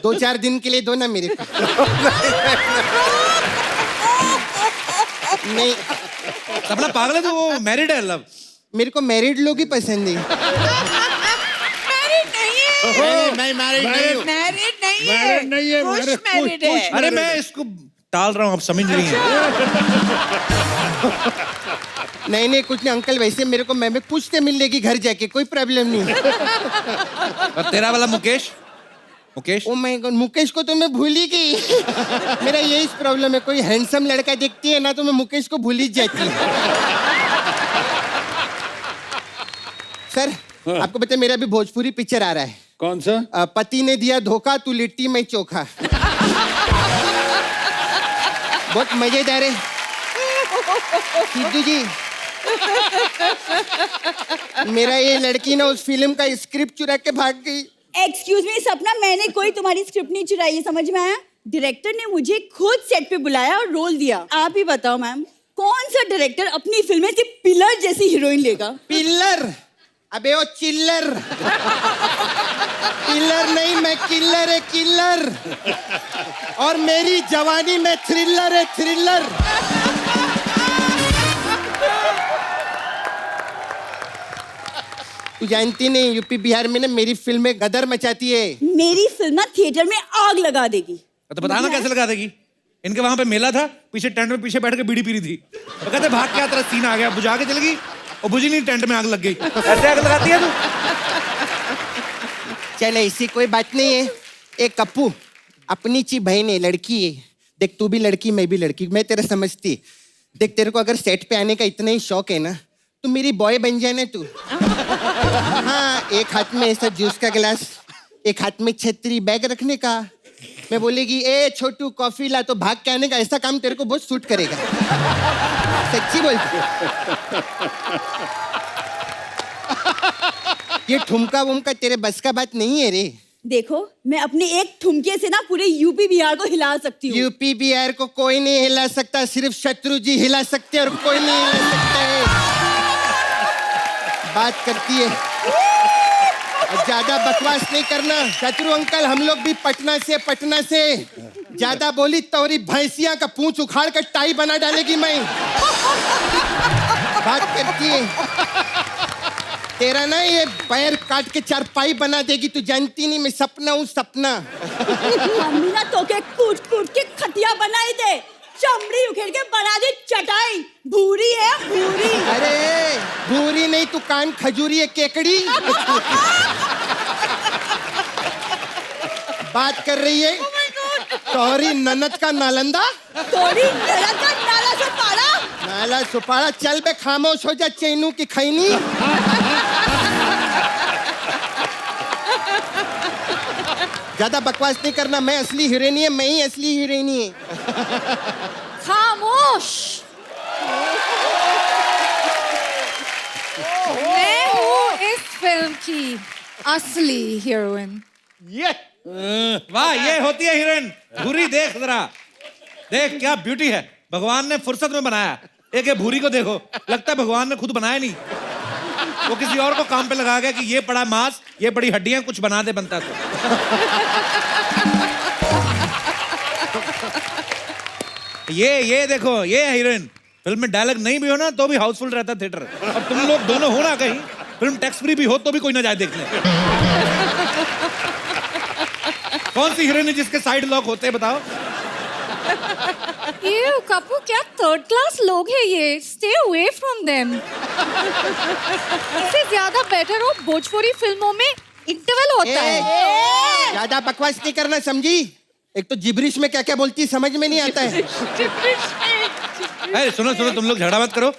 2-4 दिन के लिए दो ना मेरे को। नहीं, सपना पागल है तो वो मैरिड है लव। मेरे को मैरिड लोग ही पसंद है। मैं मैरिड नहीं हूँ। मैरिड नहीं है, मैरिड नहीं है, पुश मैरिड, मैरिड है। अरे मैं इसको टाल रहा हूँ, आप समझ रही हैं। नहीं नहीं कुछ नहीं अंकल, वैसे मेरे को मैं पूछते मिल लेगी घर जाके, कोई प्रॉब्लम नहीं। और तेरा वाला Mukesh, Mukesh oh my God, Mukesh को तो मैं भूल ही गई। मेरा यही प्रॉब्लम है, कोई हैंडसम लड़का देखती है ना तो मैं मुकेश को भूल ही जाती हूँ। सर आपको पता है मेरा भी भोजपुरी पिक्चर आ रहा है। कौन सा? पति ने दिया धोखा, तू लिट्टी मैं चोखा। बहुत मजेदार है सिद्धू जी। मेरा ये लड़की ना उस फिल्म का स्क्रिप्ट चुरा के भाग गई। एक्सक्यूज मी सपना, मैंने कोई तुम्हारी स्क्रिप्ट नहीं चुराई है, समझ में आया? डायरेक्टर ने मुझे खुद सेट पे बुलाया और रोल दिया। आप ही बताओ मैम, कौन सा डायरेक्टर अपनी फिल्म में सिर्फ पिलर जैसी हीरोइन लेगा? पिल्लर? अबे वो चिल्लर। पिल्लर नहीं, मैं किल्लर है, किल्लर। और मेरी जवानी में थ्रिलर है, थ्रिलर। तू जानती नहीं, यूपी बिहार में ना मेरी फिल्में गदर मचाती है। मेरी फिल्म ना थिएटर में आग लगा देगी। तो बताना कैसे लगा देगी? इनके वहां पे मेला था, पीछे टेंट में पीछे बैठ के बीड़ी पी रही थी। वो कहते भाग के तेरा सीन आ गया, बुझा के चल गई और बुझी नहीं, टेंट में आग लग गई। ऐसे आग लगाती है तू? चल ऐसी कोई बात नहीं है। एक कप्पू अपनी ची बहन है, लड़की है। देख तू भी लड़की, मैं भी लड़की, मैं तेरा समझती। देख तेरे को अगर सेट पे आने का इतना ही शौक है ना, तो मेरी बॉय बन जाए ना तू। हाँ, एक हाथ में ऐसा जूस का गिलास, एक हाथ में छतरी, बैग रखने का। मैं बोलेगी ए छोटू कॉफी ला, तो भाग के आने का। ऐसा काम तेरे को बहुत सूट करेगा। सच्ची बोलती। ये ठुमका वुमका तेरे बस का बात नहीं है रे। देखो, मैं अपने एक ठुमके से ना पूरे यूपी बिहार को हिला सकती हूँ। यूपी बिहार को कोई नहीं हिला सकता, सिर्फ शत्रु जी हिला सकते हैं और कोई नहीं हिला सकता है। बात करती है और ज्यादा बकवास नहीं करना। शत्रु अंकल, हम लोग भी पटना से। ज्यादा बोली तोरी भैंसिया का पूंछ उखाड़ कर टाई बना डालेगी मैं। बात करती है तेरा ना ये पैर काट के चारपाई बना देगी। तू जानती नहीं मैं सपना हूँ, सपना। हम भी ना तो के कूट कूट के खटिया बनाए थे। चमड़ी उखेड़ के बना दे चटाई, भूरी है भूरी। अरे भूरी नहीं, तू कान खजूरी है, केकड़ी। बात कर रही है तोहरी ननद का नालंदा, तोरी नरक का नाला से पाड़ा। नाला सुपाड़ा। चल बे, खामोश हो जा चैनू की खैनी। ज्यादा बकवास नहीं करना, मैं असली हीरोइनी है, मैं ही असली हीरोइनी है। खामोश। मैं हूँ इस फिल्म की असली हीरोइन। ये वाह, ये होती है हीरोइन। भूरी देख जरा, देख क्या ब्यूटी है, भगवान ने फुर्सत में बनाया। एक ये भूरी को देखो, लगता है भगवान ने खुद बनाया नहीं, वो किसी और को काम पे लगा गया कि ये पड़ा मांस, ये पड़ी हड्डियां, कुछ बना दे बनता तो। ये देखो, ये है हीरोइन। फिल्म में डायलॉग नहीं भी हो ना तो भी हाउसफुल रहता थिएटर, और तुम लोग दोनों हो ना कहीं फिल्म टैक्स फ्री भी हो तो भी कोई ना जाए देखने। कौन सी हीरोइन है जिसके साइड लॉक होते हैं बताओ? ये कपू, क्या थर्ड क्लास लोग हैं ये। Stay away from them. इससे ज्यादा बेटर हो भोजपुरी फिल्मों में इंटरवल होता है। ज्यादा बकवास नहीं करना, समझी? एक तो जिब्रिश में क्या क्या बोलती है समझ में नहीं आता है। अरे सुनो, तुम लोग झगड़ा मत करो।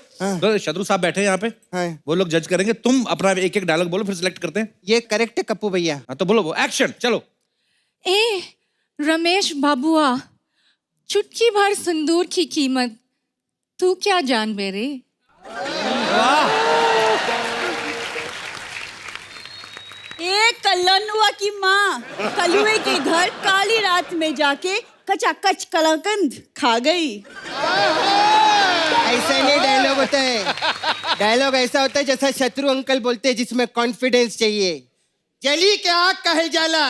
तो शत्रु साहब बैठे हैं यहाँ पे, हाँ। वो लोग जज करेंगे। तुम अपना एक एक डायलॉग बोलो, फिर सिलेक्ट करते हैं। ये करेक्ट है कप्पू भैया। हाँ तो बोलो, वो एक्शन चलो। ए रमेश बाबुआ, चुटकी भर सिंदूर की कीमत तू क्या जान बेरे। एक कलनुआ की माँ कलुए के घर काली रात में जाके कचाकच कलाकंद खा गई। ऐसा नहीं डायलॉग होता है। डायलॉग ऐसा होता है जैसा शत्रु अंकल बोलते हैं, जिसमें कॉन्फिडेंस चाहिए। जली के आग कहे जाला,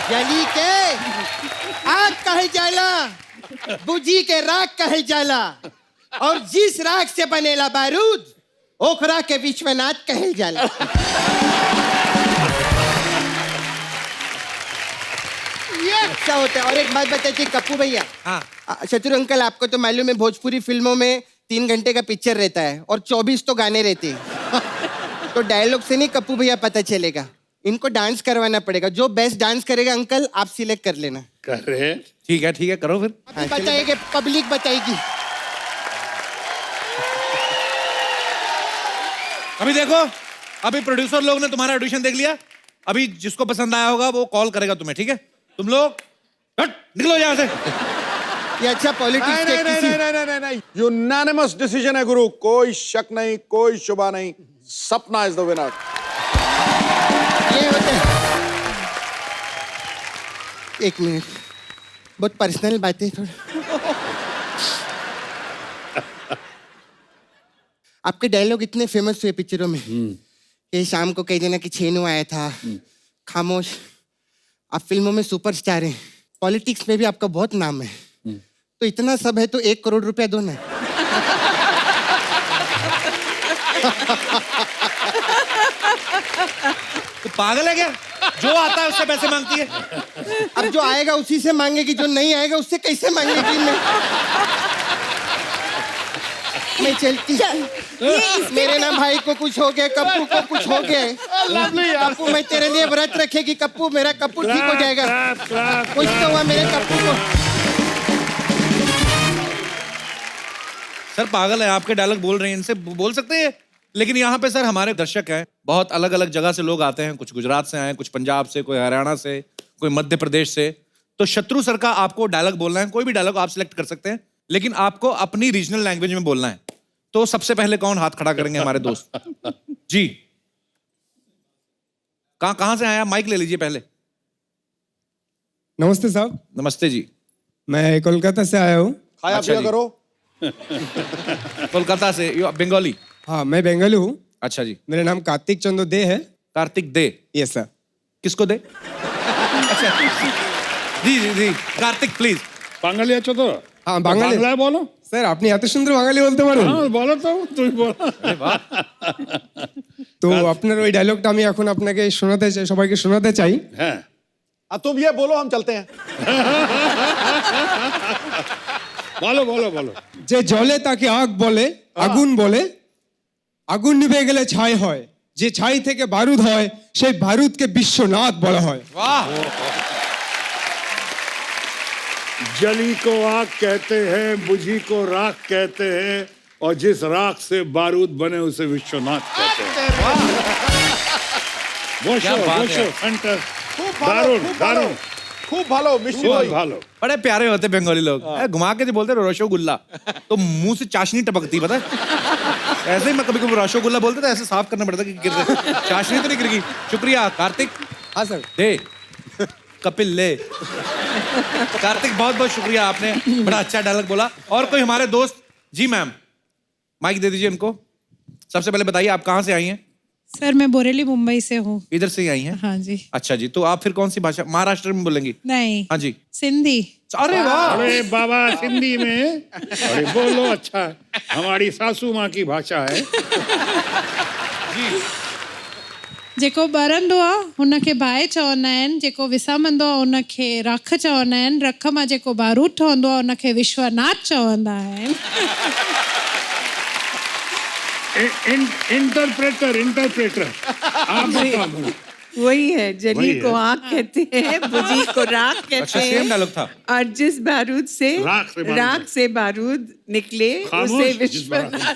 जली के आग कहे जाला, बुझी के राख कहे जाला, और जिस राख से बनेला बारूद ओखरा के विश्वनाथ कहे जाला। अच्छा होता है। और एक बात बताइए कप्पू भैया, हाँ। शत्रु अंकल, आपको तो मालूम है भोजपुरी फिल्मों में 3 घंटे का पिक्चर रहता है और 24 तो गाने रहते हैं। तो डायलॉग से नहीं कप्पू भैया पता चलेगा, इनको डांस करवाना पड़ेगा। जो बेस्ट डांस करेगा अंकल आप सिलेक्ट कर लेना। कर रहे। ठीक है करो फिर। अभी बताएंगे, पब्लिक बताएगी। अभी देखो, अभी प्रोड्यूसर लोग ने तुम्हारा ऑडिशन देख लिया। अभी जिसको पसंद आया होगा वो कॉल करेगा तुम्हें, ठीक है? तुम लोग हट, निकलो यहाँ से। ये अच्छा पॉलिटिक्स के किसी नहीं, यूनानिमस डिसीजन है गुरु, कोई शक नहीं, कोई शुबा नहीं। सपना इज द विनर। ये होता है। एक मिनट, बहुत पर्सनल बातें थोड़ा। आपके डायलॉग इतने फेमस हुए पिक्चरों में कि शाम को कह देना कि छेनू आया था, खामोश। आप फिल्मों में सुपरस्टार हैं, पॉलिटिक्स में भी आपका बहुत नाम है। तो इतना सब है तो 1 करोड़ रुपया दो ना। तो पागल है क्या? जो आता है उससे पैसे मांगती है। अब जो आएगा उसी से मांगेगी, जो नहीं आएगा उससे कैसे मांगेगी? मैं चलती। मेरे ना भाई को कुछ हो गया, कप्पू को कुछ हो गया। कप्पू मैं तेरे लिए व्रत रखेगी कप्पू, मेरा कप्पू ठीक हो जाएगा। कुछ तो हुआ मेरे कप्पू को। सर पागल है, आपके डायलॉग बोल रहे हैं, इनसे बोल सकते हैं। लेकिन यहाँ पे सर हमारे दर्शक हैं, बहुत अलग अलग जगह से लोग आते हैं। कुछ गुजरात से आए, कुछ पंजाब से, कोई हरियाणा से, कोई मध्य प्रदेश से। तो शत्रु सर का आपको डायलॉग बोलना है, कोई भी डायलॉग आप सिलेक्ट कर सकते हैं, लेकिन आपको अपनी रीजनल लैंग्वेज में बोलना है। तो सबसे पहले कौन हाथ खड़ा करेंगे हमारे दोस्त? जी, कहां से आया? माइक ले लीजिए पहले। नमस्ते साहब। नमस्ते जी। मैं कोलकाता से आया हूँ। खाया अच्छा पिया जी। करो। कोलकाता से, यू बंगाली? हाँ, मैं बेंगलुरु हूँ। अच्छा जी। मेरा नाम कार्तिक चंद्र दे है। कार्तिक दे? Yes sir. किसको दे? अच्छा जी, कार्तिक प्लीज। বাঙালি আছো তো? हाँ, बांग्ला বাংলায় বলো। স্যার আপনি এত সুন্দর বাঙালি বলতে পারেন? হ্যাঁ বলো তো, তুমি বলো। তো আপনার ওই ডায়লগটা আমি এখন আপনাকে শোনাতে চাই, সবাইকে শোনাতে চাই। হ্যাঁ। तुम ये बोलो, हम चलते हैं। बोलो बोलो बोलो। যে জলে তাকে আগ বলে, আগুন বলে, আগুন নিভে গেলে ছাই হয়, যে ছাই থেকে বারুদ হয়, সেই বারুদকে বিশ্বনাথ বলা হয়। वाह जली को आग कहते हैं, बुझी को राख कहते हैं, और जिस राख से बारूद बने उसे विश्वनाथ कहते हैं। क्या बात है। खूब भालो, दारुण खूब भालो, दारुण खूब भालो मिश्री बहुत भाई। भालो। बड़े प्यारे होते बंगाली लोग। घुमा के जो बोलते हैं रसोगुल्ला, तो मुंह से चाशनी टपकती, पता है? ऐसे ही मैं कभी कभी रसोगुल्ला बोलते तो ऐसे साफ करना पड़ता कि गिर रहे। चाशनी तो नहीं गिरेगी। शुक्रिया कार्तिक। हाँ सर। दे कपिल ले। कार्तिक बहुत बहुत शुक्रिया, आपने बड़ा अच्छा डायलॉग बोला। और कोई हमारे दोस्त? जी मैम, माइक दे दीजिए उनको। सबसे पहले बताइए आप कहाँ से आई हैं? सर मैं बोरेली मुंबई से हूँ। इधर से ही आई हैं? हाँ जी। अच्छा जी, तो आप फिर कौन सी भाषा? महाराष्ट्र में बोलेंगी? नहीं, हाँ जी। सिंधी। अरे वाह, अरे बाबा सिंधी में, अरे बोलो, अच्छा हमारी सासू माँ की भाषा है। जेको ॿरंदो आहे हुनखे बाहि चवंदा आहिनि, जेको विसामंदो आहे हुनखे रख चवंदा आहिनि, रख मां जेको बारूद ठहंदो आहे हुनखे विश्वनाथ चवंदा आहिनि। इंटरप्रेटर इंटरप्रेटर आप बताओ। वही है, जली को आग कहते हैं, बुझी को राख अच्छा कहते सेम हैं, डायलॉग था। और जिस बारूद से राख से बारूद निकले खामोश उसे जिस Vishwanath.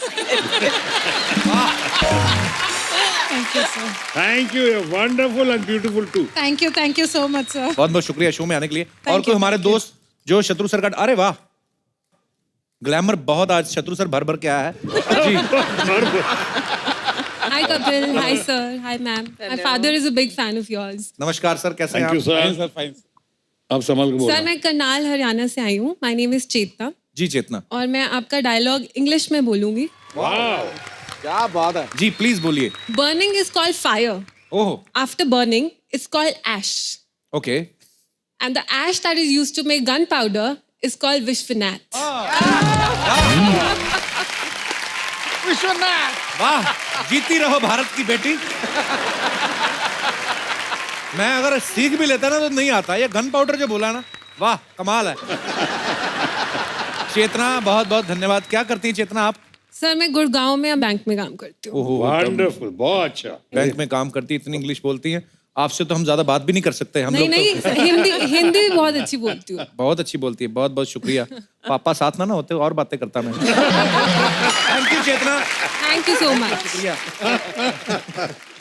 Thank you sir. Thank you, wonderful and beautiful too. Thank you so much sir. बहुत बहुत शुक्रिया शो में आने के लिए। और you, कोई हमारे thank you. दोस्त जो शत्रु सर का, अरे वाह ग्लैमर बहुत आज शत्रु सर भर भर के आया है जी। Hi Kapil, hi sir, hi ma'am. My father is a big fan of yours. नमस्कार सर, कैसे हैं थैंक यू आप? सर। आप संभल के बोलो। सर मैं करनाल हरियाणा से आई हूँ. My name is चेतना जी चेतना और मैं आपका डायलॉग इंग्लिश में बोलूंगी. वाह, क्या बात है। जी, प्लीज बोलिए। Burning is called fire. Oh After burning, it's called ash. Okay. And the ash that is used to make gunpowder is called Vishwanath. वाह, जीती रहो भारत की बेटी। मैं अगर सीख भी लेता ना तो नहीं आता। ये गन पाउडर जो बोला ना, वाह कमाल है। चेतना बहुत बहुत धन्यवाद। क्या करती है चेतना आप? सर मैं गुड़गांव में बैंक में काम करती हूँ. ओहो, वंडरफुल, बहुत अच्छा। बैंक में काम करती है, इतनी इंग्लिश बोलती हैं। आपसे तो हम ज्यादा बात भी नहीं कर सकते हम नहीं लोग नहीं, तो। हिंदी भी बहुत अच्छी बोलती हूँ. बहुत अच्छी बोलती है, बहुत बहुत शुक्रिया। पापा साथ ना होते और बातें करता मैं। Thank you Chetna, thank you so much. शुक्रिया।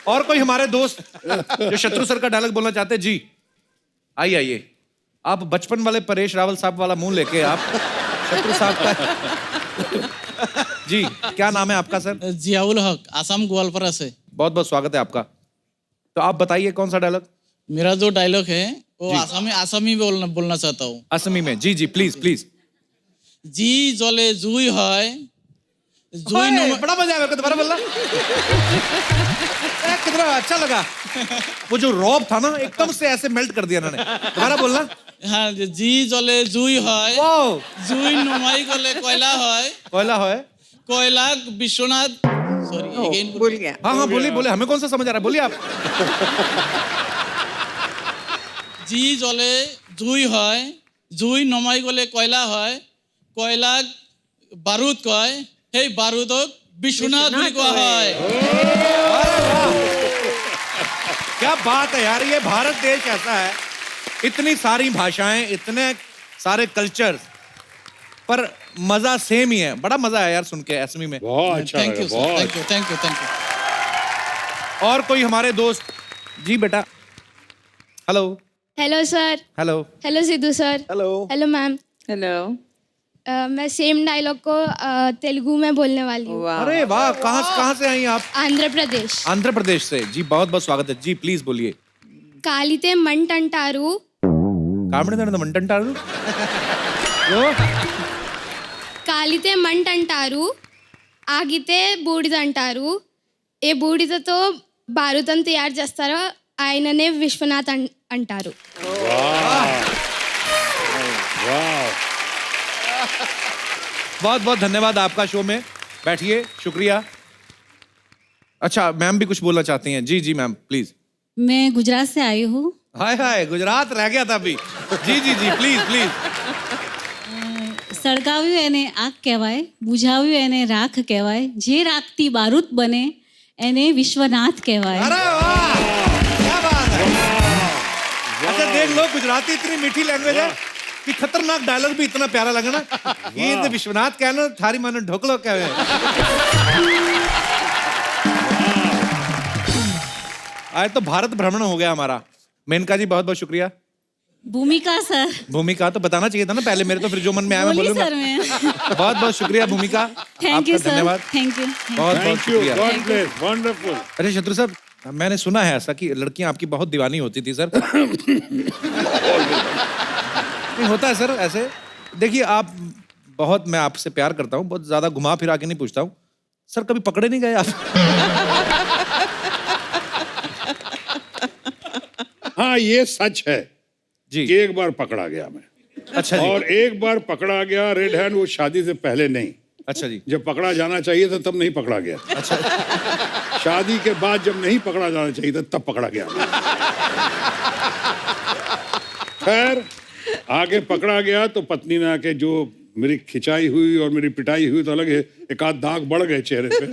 और कोई हमारे दोस्त जो शत्रु सर का डायलॉग बोलना चाहते हैं? जी आइए आइए। आप बचपन वाले परेश रावल साहब वाला मुंह लेके आप शत्रु साहब का। जी क्या नाम है आपका सर? जियाउल हक, आसाम ग्वालपारा से. बहुत बहुत स्वागत है आपका। तो आप बताइए कौन सा डायलॉग? मेरा जो डायलॉग है वो आसामी बोलना चाहता हूँ. असमी में? जी जी प्लीज प्लीज। जी जले जुई है, जुई बड़ा मजा आया दोबारा बोलना। कितना अच्छा लगा। वो जो रॉब था ना एकदम से ऐसे मेल्ट कर दिया इन्होंने। दोबारा बोलना। हाँ, जी जले जुई है, वाओ, जुई नुमाई गले कोयला है, कोयला है, कोयला विश्वनाथ. Sorry again. भूल गया. हाँ हाँ बोलिए बोलिए, हमें कौन सा समझ आ रहा है, बोलिए आप। जी जले जुई है, जुई नुमाई गले कोयला है, कोयला बारूद कय, हे बारूदक विश्वनाथ বুলি কোৱা হয়. क्या बात है यार, ये भारत देश ऐसा है, इतनी सारी भाषाएं, इतने सारे कल्चर, पर मजा सेम ही है। बड़ा मजा आया यार सुन के असमी में। बहुत अच्छा थैंक लगा, यू सर, बहुत। Thank you, thank you, thank you. और कोई हमारे दोस्त? जी बेटा। Hello hello sir. Hello. Hello Sidhu sir. Hello. Hello ma'am. Hello. मैं सेम डायलॉग को तेलुगु में बोलने वाली हूँ. अरे वाह, कहाँ से आई आप? आंध्र प्रदेश. आंध्र प्रदेश से। जी बहुत बहुत स्वागत है। जी प्लीज बोलिए। కాలితే మంట అంటారు, కామిడి కాలితే మంట అంటారు, ఆగితే బూడిద అంటారు, ఏ బూడిదతో బారుతం తయారు చేస్తారో ఆయననే విశ్వనాథ్ అంటారు. बहुत बहुत धन्यवाद आपका शो में। बैठिए, शुक्रिया। अच्छा मैम भी कुछ बोलना चाहती हैं? जी जी मैम प्लीज। मैं गुजरात से आई हूँ. हाय हाय, गुजरात रह गया था अभी। जी जी जी, प्लीज प्लीज। સળગાવ્યું એને આગ કહેવાય, બુઝાવ્યું એને રાખ કહેવાય, જે રાખતી બારૂદ બને એને વિશ્વનાથ કહેવાય। अरे वाह, क्या बात है। अच्छा देख लो, गुजराती इतनी मीठी लैंग्वेज है कि खतरनाक डायलॉग भी इतना प्यारा लगा ना। ये तो विश्वनाथ कहना, थारी मानो ढोकलो क्या है। आज तो भारत भ्रमण हो गया हमारा। मेनका जी बहुत बहुत शुक्रिया। ભૂમિકા સર, भूमिका तो बताना चाहिए था ना पहले, मेरे तो फिर जो मन में आया मैं बोली बोलूंगा। सर मैं। बहुत बहुत शुक्रिया भूमिका, थैंक यू आपका सर, धन्यवाद। Thank you. बहुत बहुत थैंक यू, शुक्रिया। God bless, wonderful. अरे शत्रु साहब, मैंने सुना है ऐसा कि लड़कियां आपकी बहुत दीवानी होती थी सर। नहीं होता है सर ऐसे। देखिए आप बहुत, मैं आपसे प्यार करता हूँ, बहुत ज्यादा घुमा फिरा के नहीं पूछता हूँ सर। कभी पकड़े नहीं गए आप? हाँ ये सच है जी, कि एक बार पकड़ा गया मैं। अच्छा जी। और एक बार पकड़ा गया रेड हैंड, वो शादी से पहले नहीं। अच्छा जी। जब पकड़ा जाना चाहिए था तब नहीं पकड़ा गया। अच्छा। शादी के बाद जब नहीं पकड़ा जाना चाहिए था तब पकड़ा गया। खैर आगे पकड़ा गया तो पत्नी ने आके जो मेरी खिंचाई हुई और मेरी पिटाई हुई तो अलग है, एक आध दाग बढ़ गए चेहरे पे।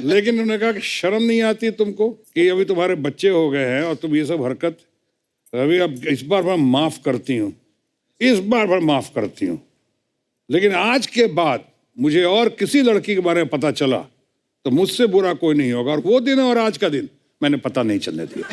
लेकिन उन्होंने कहा कि शर्म नहीं आती तुमको कि अभी तुम्हारे बच्चे हो गए हैं और तुम ये सब हरकत, अभी अब इस बार मैं माफ करती हूँ, इस बार मैं माफ करती हूँ। लेकिन आज के बाद मुझे और किसी लड़की के बारे में पता चला तो मुझसे बुरा कोई नहीं होगा। और वो दिन और आज का दिन मैंने पता नहीं चलने दिया।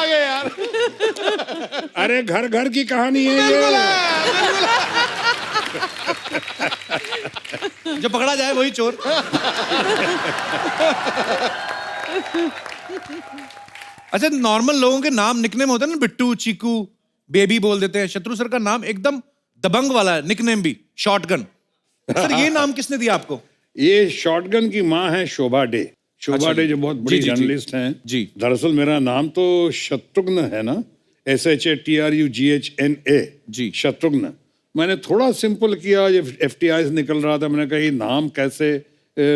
यार अरे घर घर की कहानी है ये। जो पकड़ा जाए वही चोर। अच्छा नॉर्मल लोगों के नाम निकनेम होते हैं ना, बिट्टू, चीकू, बेबी बोल देते हैं। शत्रु सर का नाम एकदम दबंग वाला है, निकनेम भी शॉटगन। सर ये नाम किसने दिया आपको? ये शॉटगन की माँ है शोभा डे। शोभा अच्छा डे जी। जो बहुत जी, बड़ी जी, जी। जर्नलिस्ट हैं जी। दरअसल मेरा नाम तो शत्रुघ्न है ना, SHATRUGHNA जी। शत्रुघ्न। मैंने थोड़ा सिंपल किया, जब FTI से निकल रहा था मैंने कहा ये नाम कैसे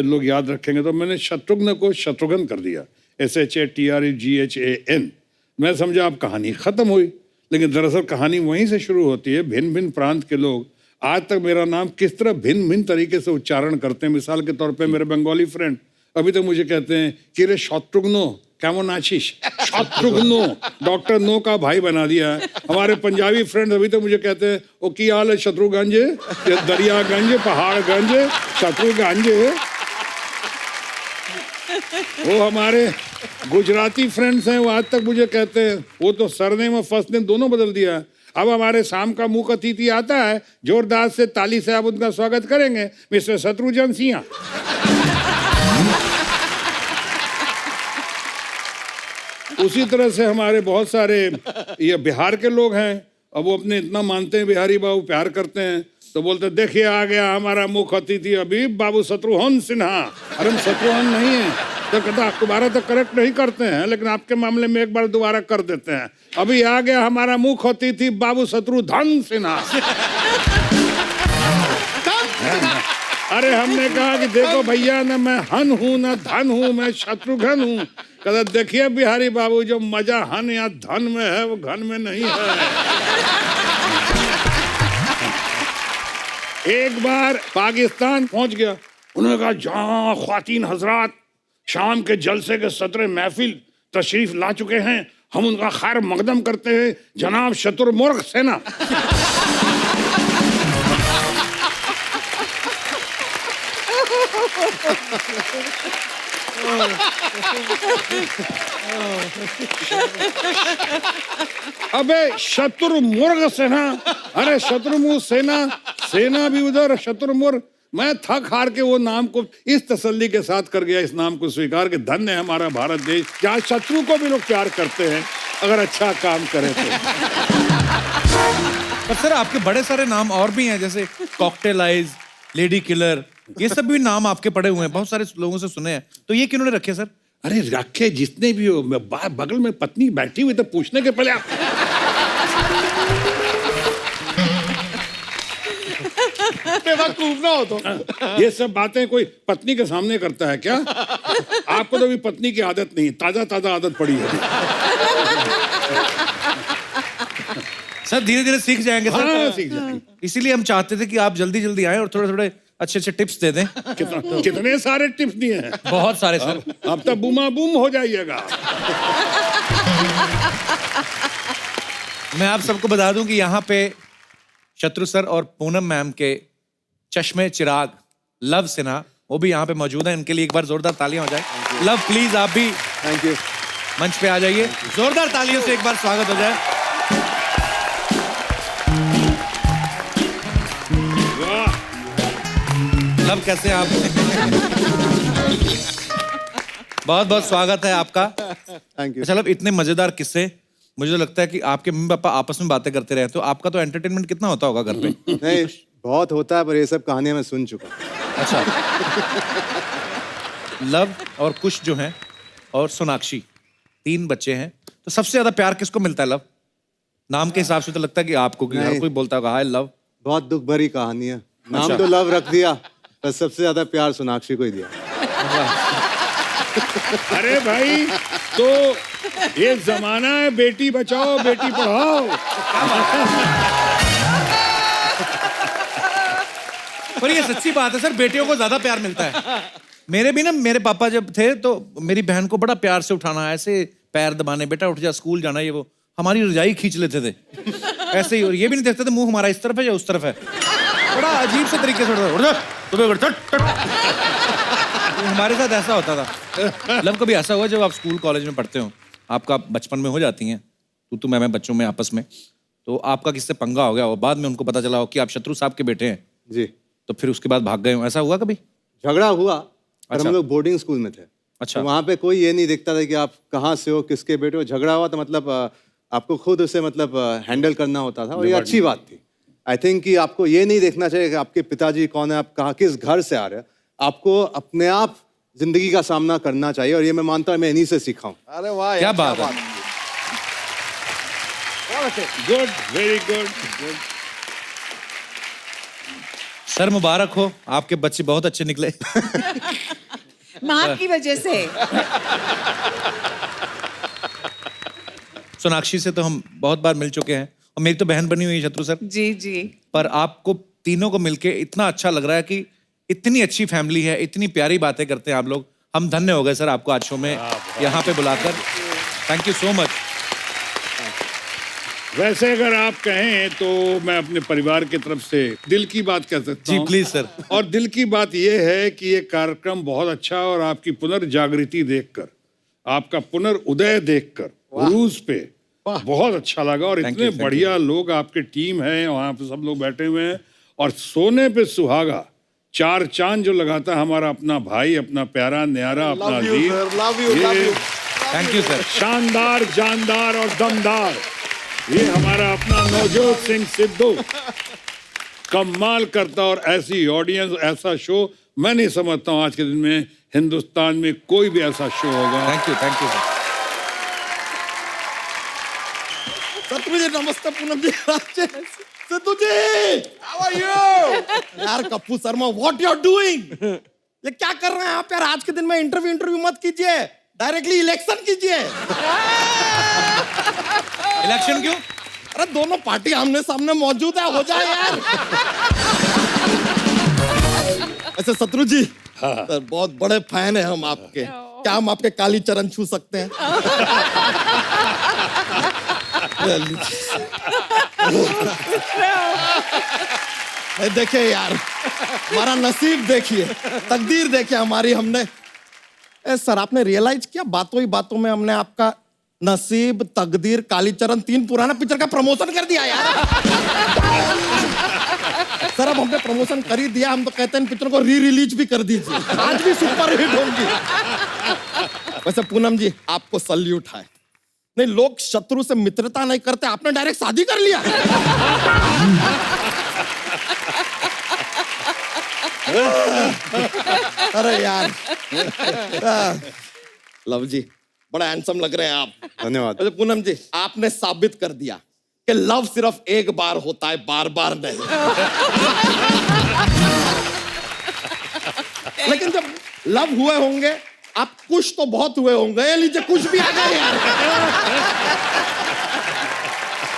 लोग याद रखेंगे, तो मैंने शत्रुघ्न को शत्रुघ्न कर दिया, SHATRUGHAN। मैं समझा अब कहानी खत्म हुई, लेकिन दरअसल कहानी वहीं से शुरू होती है। भिन्न भिन्न प्रांत के लोग आज तक मेरा नाम किस तरह भिन्न भिन्न तरीके से उच्चारण करते हैं। मिसाल के तौर पे मेरे बंगाली फ्रेंड अभी तक मुझे कहते हैं कि रे शत्रुघ्नो केमन आशीष। शत्रुघ्नो डॉक्टर नो का भाई बना दिया है। हमारे पंजाबी फ्रेंड अभी तक मुझे कहते हैं ओ की हाल है शत्रुगंज, दरियागंज, पहाड़गंज, शत्रुगंज। वो हमारे गुजराती फ्रेंड्स हैं, वो आज तक मुझे कहते हैं, वो तो सरनेम और फर्स्ट नेम दोनों बदल दिया है। अब हमारे शाम का मुख्य अतिथि आता है, जोरदार से ताली से आप उनका स्वागत करेंगे, मिस्टर शत्रुघ्न सिंह। उसी तरह से हमारे बहुत सारे ये बिहार के लोग हैं। अब वो अपने इतना मानते हैं बिहारी बाबू, प्यार करते हैं, तो बोलते देखिए आ गया हमारा मुख्य अतिथि अभी बाबू शत्रुघ्न सिन्हा। अरे हम शत्रुघ्न नहीं है, तो कहता दोबारा तो करेक्ट नहीं करते हैं, लेकिन आपके मामले में एक बार दोबारा कर देते हैं। अभी आ गया हमारा मुख्य अतिथि बाबू शत्रुघ्न सिन्हा। अरे हमने कहा कि देखो भैया, ना मैं हन हूं ना धन हूं, मैं शत्रुघ्न हूं। कहता देखिए बिहारी बाबू, जो मजा हन या धन में है वो घन में नहीं है। एक बार पाकिस्तान पहुंच गया, उन्होंने कहा जहां ख्वातीन हजरात शाम के जलसे के सदर महफिल तशरीफ ला चुके हैं, हम उनका खैर मकदम करते हैं जनाब शत्रुमुर्ग सेना। अबे शत्रुमुर्ग सेना, अरे शत्रुमुर्ग सेना, सेना भी उधर, शत्रुमुर्ग। मैं थक हार के वो नाम को इस तसल्ली के साथ कर गया, इस नाम को स्वीकार के धन्य है हमारा भारत देश, जहाँ शत्रु को भी लोग प्यार करते हैं अगर अच्छा काम करे तो। पर सर आपके बड़े सारे नाम और भी हैं, जैसे कॉकटेल आइज, लेडी किलर, ये सब भी नाम आपके पड़े हुए हैं, बहुत सारे लोगों से सुने हैं। तो ये किन्होंने रखे सर? अरे रखे जितने भी हो, बगल में पत्नी बैठी हुई तो पूछने के पहले आप बेवकूफ ना हो तो। ये सब बातें कोई पत्नी के सामने करता है क्या? आपको तो अभी पत्नी की आदत नहीं, ताजा ताजा आदत पड़ी है। सर धीरे धीरे सीख जाएंगे सर। हाँ, सीख जाएंगे। इसीलिए हम चाहते थे कि आप जल्दी जल्दी आए और थोड़े थोड़े अच्छे अच्छे टिप्स दे दें। कितने सारे टिप्स दिए हैं। बहुत सारे सर। अब तक बूमा बूम हो जाइएगा। मैं आप सबको बता दूं कि यहाँ पे शत्रु सर और पूनम मैम के चश्मे चिराग लव सिन्हा वो भी यहाँ पे मौजूद है। इनके लिए एक बार जोरदार तालियां हो जाए। लव प्लीज आप भी थैंक यू। मंच पे आ जाइए। जोरदार तालियों से एक बार स्वागत हो जाए। लव कैसे हैं आप? बहुत बहुत स्वागत है आपका। Thank you. अच्छा लव, इतने मजेदार किस्से, मुझे तो लगता है कि आपके मम्मी पापा आपस में बातें करते रहे तो आपका तो एंटरटेनमेंट कितना होता होगा घर पे? नहीं बहुत होता है, पर ये सब कहानियां मैं सुन चुका हूं। अच्छा। लव और कुश जो हैं और सोनाक्षी 3 बच्चे हैं, तो सबसे ज्यादा प्यार किसको मिलता है लव? नाम के हिसाब से तो लगता है कि आपको, कि हर कोई बोलता होगा हाय लव। बहुत दुख भरी कहानी है। नाम अच्छा। तो लव रख दिया, पर सबसे ज्यादा प्यार सोनाक्षी को ही दिया। अरे भाई, तो ये जमाना है बेटी बचाओ बेटी पढ़ाओ। पर ये सच्ची बात है सर, बेटियों को ज्यादा प्यार मिलता है। मेरे भी ना, मेरे पापा जब थे तो मेरी बहन को बड़ा प्यार से उठाना, ऐसे पैर दबाने, बेटा उठ जा स्कूल जाना, ये वो हमारी रजाई खींच लेते थे ऐसे ही। और ये भी नहीं देखते थे मुंह हमारा इस तरफ है या उस तरफ है, बड़ा अजीब से तरीके से उठ जा तुम्हें उठ, हमारे साथ ऐसा होता था। लव कभी ऐसा हुआ जब आप स्कूल कॉलेज में पढ़ते हो, आपका बचपन में हो जाती हैं तू मैं बच्चों में आपस में, तो आपका किससे पंगा हो गया हो, बाद में उनको पता चला हो कि आप शत्रु साहब के बेटे हैं जी, तो फिर उसके बाद भाग गए हो, ऐसा हुआ कभी? झगड़ा हुआ, पर अच्छा। हम लोग बोर्डिंग स्कूल में थे। अच्छा। तो वहाँ पे कोई ये नहीं देखता था कि आप कहाँ से हो, किसके बेटे हो। झगड़ा हुआ तो मतलब आपको खुद उसे मतलब हैंडल करना होता था, और ये अच्छी बात थी। आई थिंक कि आपको ये नहीं देखना चाहिए कि आपके पिताजी कौन है, आप कहाँ किस घर से आ रहे हैं। आपको अपने आप जिंदगी का सामना करना चाहिए, और ये मैं मानता हूँ मैं इन्हीं से सीखा हूँ। अरे वाह, क्या बात है। Good, very good. सर मुबारक हो, आपके बच्चे बहुत अच्छे निकले। माँ की वजह से। सोनाक्षी से तो हम बहुत बार मिल चुके हैं, और मेरी तो बहन बनी हुई है शत्रु सर। जी जी। पर आपको तीनों को मिलके इतना अच्छा लग रहा है कि इतनी अच्छी फैमिली है, इतनी प्यारी बातें करते हैं आप लोग। हम धन्य हो गए सर आपको आज शो में यहाँ पे बुलाकर। Thank you so much. वैसे अगर आप कहें तो मैं अपने परिवार की तरफ से दिल की बात कह सकता जी हूं। Please sir. और दिल की बात यह है कि ये कार्यक्रम बहुत अच्छा, और आपकी पुनर्जागृति देखकर, आपका पुनर्उदय देखकर रूस पे बहुत अच्छा लगा। और इतने बढ़िया लोग आपके टीम है, वहां पे सब लोग बैठे हुए हैं, और सोने पे सुहागा 4 चांद जो लगाता है हमारा अपना भाई, अपना प्यारा न्यारा, अपना वीर। Thank you sir. शानदार, जानदार और दमदार ये हमारा अपना नवजोत सिंह सिद्धू कमाल करता। और ऐसी ऑडियंस, ऐसा शो मैं नहीं समझता हूँ आज के दिन में हिंदुस्तान में कोई भी ऐसा शो होगा। Thank you sir. शत्रु जी नमस्ते। पूनम जी सिद्धू जी, How are you? यार Kappu Sharma, what you are doing? ये क्या कर रहे हैं आप यार? आज के दिन में इंटरव्यू मत कीजिए, डायरेक्टली इलेक्शन कीजिए। इलेक्शन क्यों? अरे दोनों पार्टी आमने सामने मौजूद है, हो जाए यार। ऐसे शत्रु जी, सर बहुत बड़े फैन है हम आपके, क्या हम आपके काली चरण छू सकते हैं? देखिए यार, हमारा नसीब देखिए, तकदीर देखिए हमारी। हमने सर, आपने रियलाइज किया बातों ही बातों में हमने आपका नसीब, तकदीर, कालीचरण 3 पुराना पिक्चर का प्रमोशन कर दिया यार। सर अब हमने प्रमोशन कर ही दिया, हम तो कहते हैं पिक्चर को री-रिलीज भी कर दीजिए, आज भी सुपर हिट होंगी। वैसे पूनम जी आपको सल्यूट है। नहीं, लोग शत्रु से मित्रता नहीं करते, आपने डायरेक्ट शादी कर लिया। अरे यार, लव जी बड़ा हैंडसम लग रहे हैं आप। धन्यवाद। अच्छा पूनम जी, आपने साबित कर दिया कि लव सिर्फ एक बार होता है, बार बार नहीं। लेकिन जब लव हुए होंगे आप कुछ तो बहुत हुए होंगे। ये लीजिए कुछ भी आ गए यार।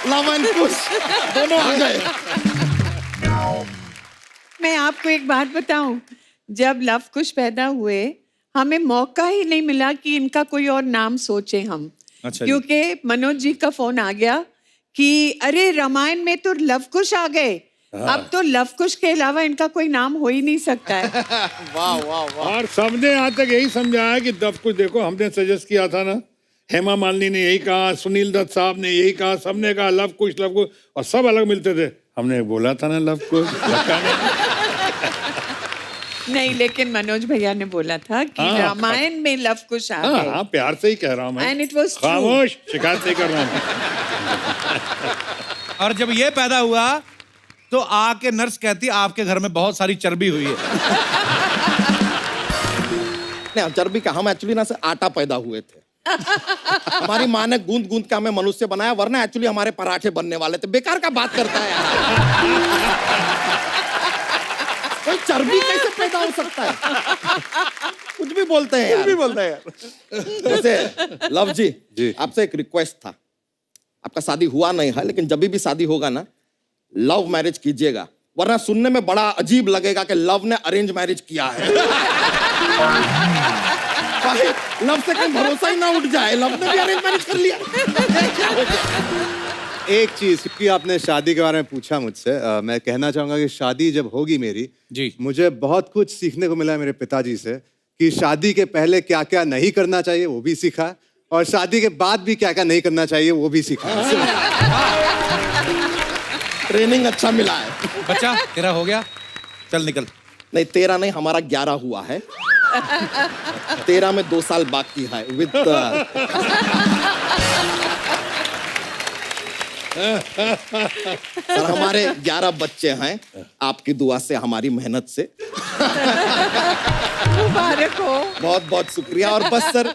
लव एंड कुछ दोनों आ गए। मैं आपको एक बात बताऊं, जब लव कुश पैदा हुए हमें मौका ही नहीं मिला कि इनका कोई और नाम सोचे हम। अच्छा जी। क्योंकि मनोज जी का फोन आ गया कि अरे रामायण में तो लव कुश आ गए, अब तो लव कुश के अलावा इनका कोई नाम हो ही नहीं सकता है। वाह वाह वाह। और सबने आज तक यही समझाया कि लव कुश देखो, हमने सजेस्ट किया था ना, हेमा मालिनी ने यही कहा, सुनील दत्त साहब ने यही कहा, सबने कहा लव कुश और सब अलग मिलते थे। हमने बोला था ना लव कुश, लगा नहीं। नहीं, लेकिन मनोज भैया ने बोला था कि हाँ। रामायण में लव कुश आ हाँ गए। हाँ, प्यार से ही कह रहा हूँ मैं। And it was true. खामोश, शिकायत नहीं कर रहा हूँ। और जब ये पैदा हुआ तो आके नर्स कहती आपके घर में बहुत सारी चर्बी हुई है। नहीं, चर्बी का हम एक्चुअली ना से आटा पैदा हुए थे। हमारी माँ ने गूंद गूंद के हमें मनुष्य बनाया, वरना एक्चुअली हमारे पराठे बनने वाले थे। बेकार का बात करता है यार। कोई चर्बी कैसे पैदा हो सकता है? कुछ भी बोलते हैं यार। कुछ भी बोलते हैं यार। वैसे लव जी, आपसे एक रिक्वेस्ट था। आपका शादी हुआ नहीं है, लेकिन जब भी शादी होगा ना, लव मैरिज कीजिएगा, वरना सुनने में बड़ा अजीब लगेगा कि लव ने अरेंज मैरिज किया है। लव से कहीं भरोसा ही ना उठ जाए, लव ने भी अरेंज मैरिज कर लिया। एक चीज, क्योंकि आपने शादी के बारे में पूछा मुझसे, मैं कहना चाहूंगा कि शादी जब होगी मेरी जी, मुझे बहुत कुछ सीखने को मिला है मेरे पिताजी से, कि शादी के पहले क्या क्या नहीं करना चाहिए वो भी सीखा, और शादी के बाद भी क्या क्या नहीं करना चाहिए वो भी सीखा। ट्रेनिंग अच्छा मिला है। बच्चा तेरा हो गया, चल निकल। नहीं, 13 नहीं, हमारा 11 हुआ है। 13 में 2 साल बाकी है विद सर हमारे 11 बच्चे हैं, आपकी दुआ से, हमारी मेहनत से। मुबारक हो। बहुत बहुत शुक्रिया। और बस सर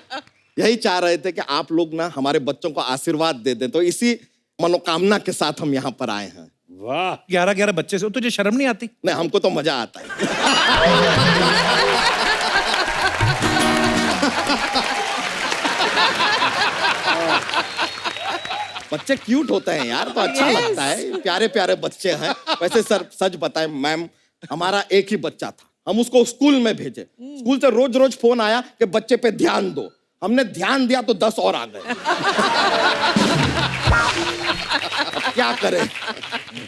यही चाह रहे थे कि आप लोग ना हमारे बच्चों को आशीर्वाद दे दें, तो इसी मनोकामना के साथ हम यहाँ पर आए हैं। वाह, 11 बच्चे से तुझे शर्म नहीं आती? नहीं, हमको तो मजा आता है। बच्चे क्यूट होते हैं यार, तो अच्छा लगता है। प्यारे प्यारे बच्चे हैं। वैसे सर सच बताएं मैम, हमारा एक ही बच्चा था, हम उसको स्कूल में भेजे। स्कूल से रोज रोज फोन आया कि बच्चे पे ध्यान दो। हमने ध्यान दिया तो 10 और आ गए। क्या करें,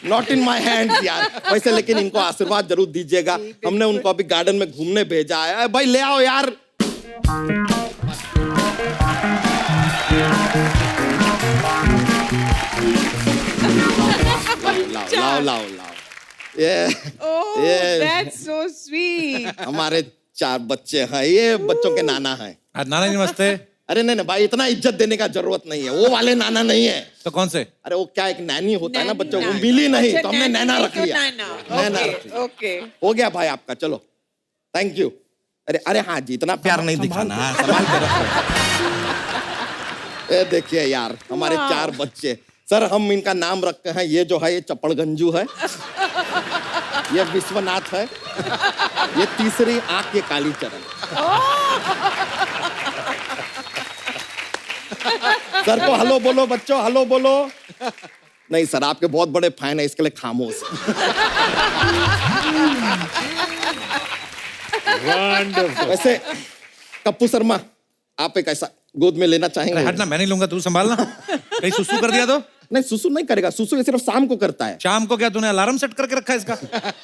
नॉट इन माई हैंड्स यार। वैसे लेकिन इनको आशीर्वाद जरूर दीजिएगा। हमने उनको अभी गार्डन में घूमने भेजा है। भाई ले आओ यार। लाओ लाओ लाओ। That's so sweet. हमारे 4 बच्चे हैं, ये बच्चों के नाना हैं। नाना जी नमस्ते। अरे नहीं नहीं भाई, इतना इज्जत देने का जरूरत नहीं है, वो वाले नाना नहीं है। तो कौन से? अरे वो क्या, एक नैनी होता है ना बच्चों को, मिली नहीं तो हमने नैना रख लिया। नैना रख लिया। ओके, हो गया भाई आपका, चलो थैंक यू। अरे अरे हाँ जी, इतना प्यार नहीं दिखाना, संभाल के रखो। ये देखिए यार, हमारे 4 बच्चे। सर हम इनका नाम रखते हैं, ये जो है ये चपड़गंजू है, ये विश्वनाथ है, ये तीसरी आंख ये कालीचरण। सर को हेलो बोलो बच्चों, हेलो बोलो। नहीं सर, आपके बहुत बड़े फैन है, इसके लिए खामोश। वैसे कप्पू शर्मा, आप एक ऐसा गोद में लेना चाहेंगे? हटना, मैं नहीं लूंगा, तू संभालना। कहीं सुसु कर दिया तो? नहीं, सुसु नहीं करेगा, सुसु ये सिर्फ शाम को करता है। शाम को क्या तूने अलार्म सेट करके रखा है इसका?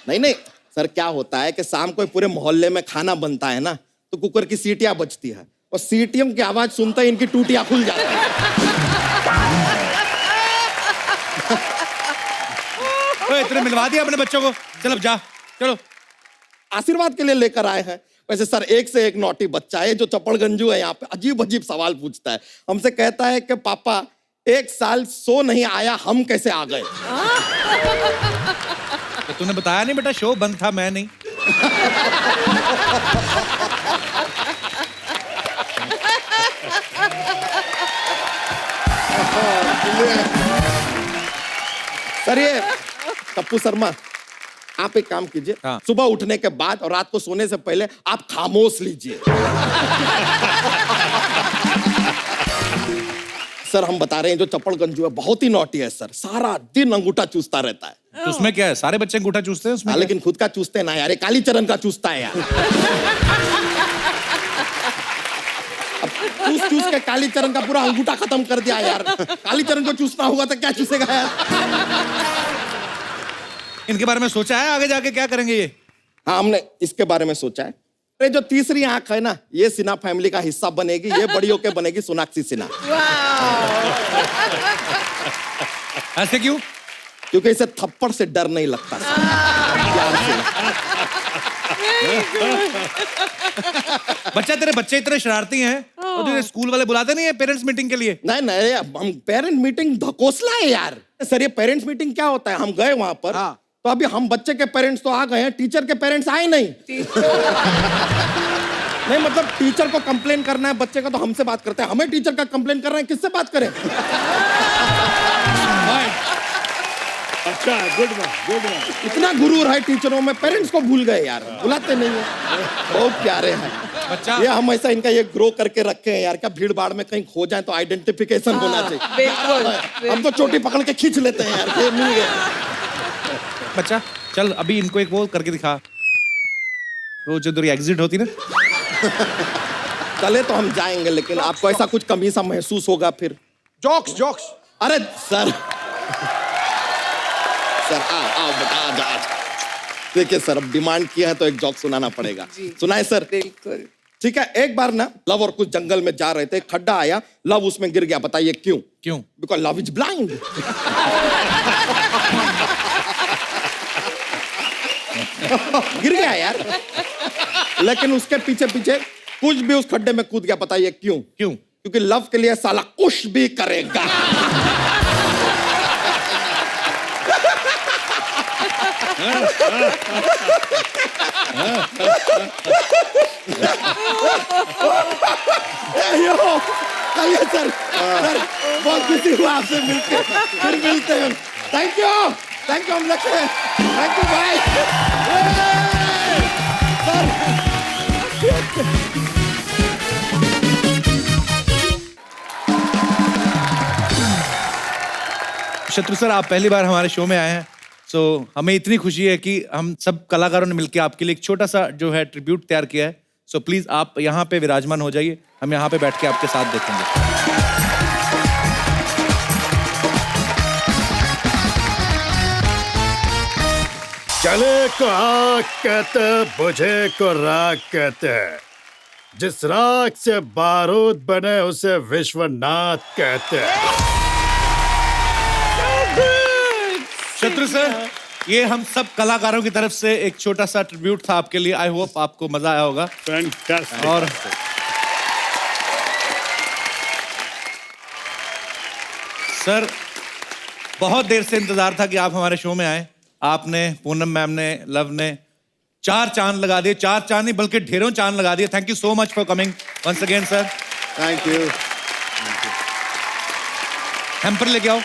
नहीं नहीं सर, क्या होता है कि शाम को पूरे मोहल्ले में खाना बनता है ना, तो कुकर की सीटियां बजती है, और सीटियों की आवाज सुनते ही इनकी टूटियां खुल जाती है। इतने मिलवा दिया अपने बच्चों को, चल अब जा, चलो। आशीर्वाद के लिए लेकर आए हैं। वैसे सर एक से एक नौटी बच्चा है, जो चपड़गंजू है यहाँ पे, अजीब अजीब सवाल पूछता है। हमसे कहता है कि पापा 1 साल सो नहीं आया, हम कैसे आ गए? तो तूने बताया नहीं बेटा, शो बंद था, मैं नहीं। सर ये कप्पू शर्मा, आप एक काम कीजिए, सुबह उठने के बाद और रात को सोने से पहले आप खामोश लीजिए। सर हम बता रहे हैं जो चप्पड़ गंजू है बहुत ही नॉटी है सर, सारा दिन अंगूठा चूसता रहता है। तो उसमें क्या है, सारे बच्चे अंगूठा चूसते हैं उसमें? लेकिन खुद का चूसते ना यार, कालीचरण का चूसता है यार। अब चूस के कालीचरण का पूरा अंगूठा खत्म कर दिया यार। कालीचरण को चूसना होगा तो क्या चूसेगा यार। इनके बारे में सोचा है आगे जाके क्या करेंगे ये? हाँ हमने इसके बारे में सोचा है। अरे जो तीसरी आंख है ना, ये सिन्हा फैमिली का हिस्सा बनेगी, ये बड़ी होके बनेगी सोनाक्षी सिन्हा। ऐसे क्यों? क्योंकि इसे थप्पड़ से डर नहीं लगता। बच्चा तेरे बच्चे इतने शरारती हैं और तुझे स्कूल वाले बुलाते नहीं है पेरेंट्स मीटिंग के लिए? नहीं नहीं, हम पेरेंट मीटिंग धकोसला है यार। सर ये पेरेंट्स मीटिंग क्या होता है, हम गए वहां पर तो अभी हम बच्चे के पेरेंट्स तो आ गए हैं, टीचर के पेरेंट्स आए नहीं। नहीं मतलब टीचर को कंप्लेन करना है बच्चे का तो हमसे बात करते हैं, हमें टीचर का कंप्लेन कर रहे हैं, किससे बात करें? अच्छा गुड गुड। इतना गुरूर है टीचरों में, पेरेंट्स को भूल गए यार, बुलाते नहीं है। बहुत प्यारे हैं बच्चा। ये हम ऐसा इनका ये ग्रो करके रखे हैं यार, क्या भीड़ भाड़ में कहीं खो जाए तो आइडेंटिफिकेशन होना चाहिए। हम तो चोटी पकड़ के खींच लेते हैं यार, ये मिल गया। बच्चा चल अभी इनको एक वो करके दिखा, वो जो तेरी एग्जिट होती ना। चले तो हम जाएंगे, लेकिन आपको ऐसा कुछ कमी सा महसूस होगा फिर। Jokes jokes. अरे सर सर आओ बेटा आ जाओ। देखिए सर अब डिमांड किया है तो एक जोक सुनाना पड़ेगा। सुनाए सर? बिल्कुल। ठीक है, एक बार ना लव और कुछ जंगल में जा रहे थे, खड्डा आया, लव उसमें गिर गया। बताइए क्यों? क्यों? Because love is blind. गिर गया यार, लेकिन उसके पीछे पीछे कुछ भी उस खड्डे में कूद गया। बताइए क्यों? क्यों? क्योंकि लव के लिए साला कुछ भी करेगा। चलिए सर, बहुत खुशी हुआ आपसे मिलके, फिर मिलते हैं। थैंक यू हम रखे, थैंक यू भाई। शत्रु सर आप पहली बार हमारे शो में आए हैं, सो हमें इतनी खुशी है कि हम सब कलाकारों ने मिलकर आपके लिए एक छोटा सा जो है ट्रिब्यूट तैयार किया है। सो प्लीज आप यहाँ पे विराजमान हो जाइए, हम यहाँ पे बैठ के आपके साथ देखेंगे। चले को आग कहते, बुझे को राग कहते, जिस राग से बारूद बने उसे विश्वनाथ कहते। शत्रु सर ये हम सब कलाकारों की तरफ से एक छोटा सा ट्रिब्यूट था आपके लिए। आई होप आपको मजा आया होगा। फैंटास्टिक। और सर बहुत देर से इंतजार था कि आप हमारे शो में आए। आपने, पूनम मैम ने, लव ने 4 चांद लगा दिए, 4 चांद नहीं बल्कि ढेरों चांद लगा दिए। Thank you so much for coming once again sir. Thank you. Hamper लेके आओ।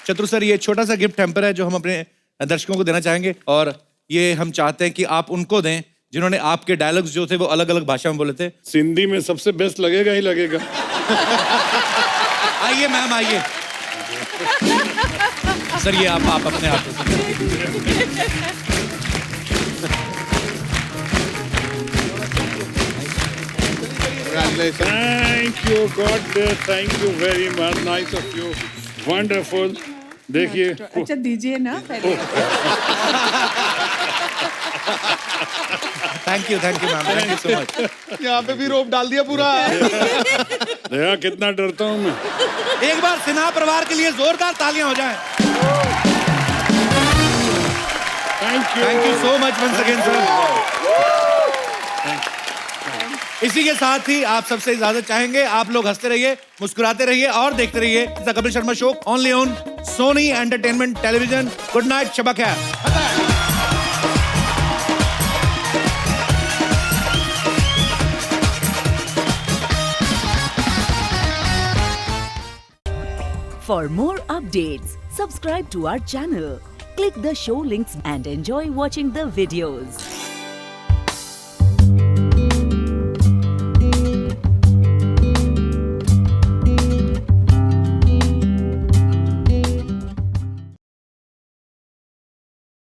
शत्रु सर ये छोटा सा गिफ्ट हैम्पर है जो हम अपने दर्शकों को देना चाहेंगे, और ये हम चाहते हैं कि आप उनको दें जिन्होंने आपके डायलॉग्स जो थे वो अलग अलग भाषा में बोले थे। सिंधी में सबसे बेस्ट लगेगा ही लगेगा। आइए मैम आइए। सर ये आप अपने हाथों से। Thank you, God bless. Thank you very much. Nice of you. Wonderful. देखिए। अच्छा दीजिए ना पहले। Thank you ma'am, thank you so much. यहाँ पे भी रोप डाल दिया पूरा। देखा कितना डरता हूँ मैं। एक बार सिन्हा परिवार के लिए जोरदार तालियां हो जाएं। Thank you so much once again sir. इसी के साथ ही आप सबसे इजाजत चाहेंगे। आप लोग हंसते रहिए, मुस्कुराते रहिए और देखते रहिए the Kapil Sharma show only on Sony Entertainment Television. Good night, शबा खैर। For more updates, subscribe to our channel, Click the show links and enjoy watching the videos.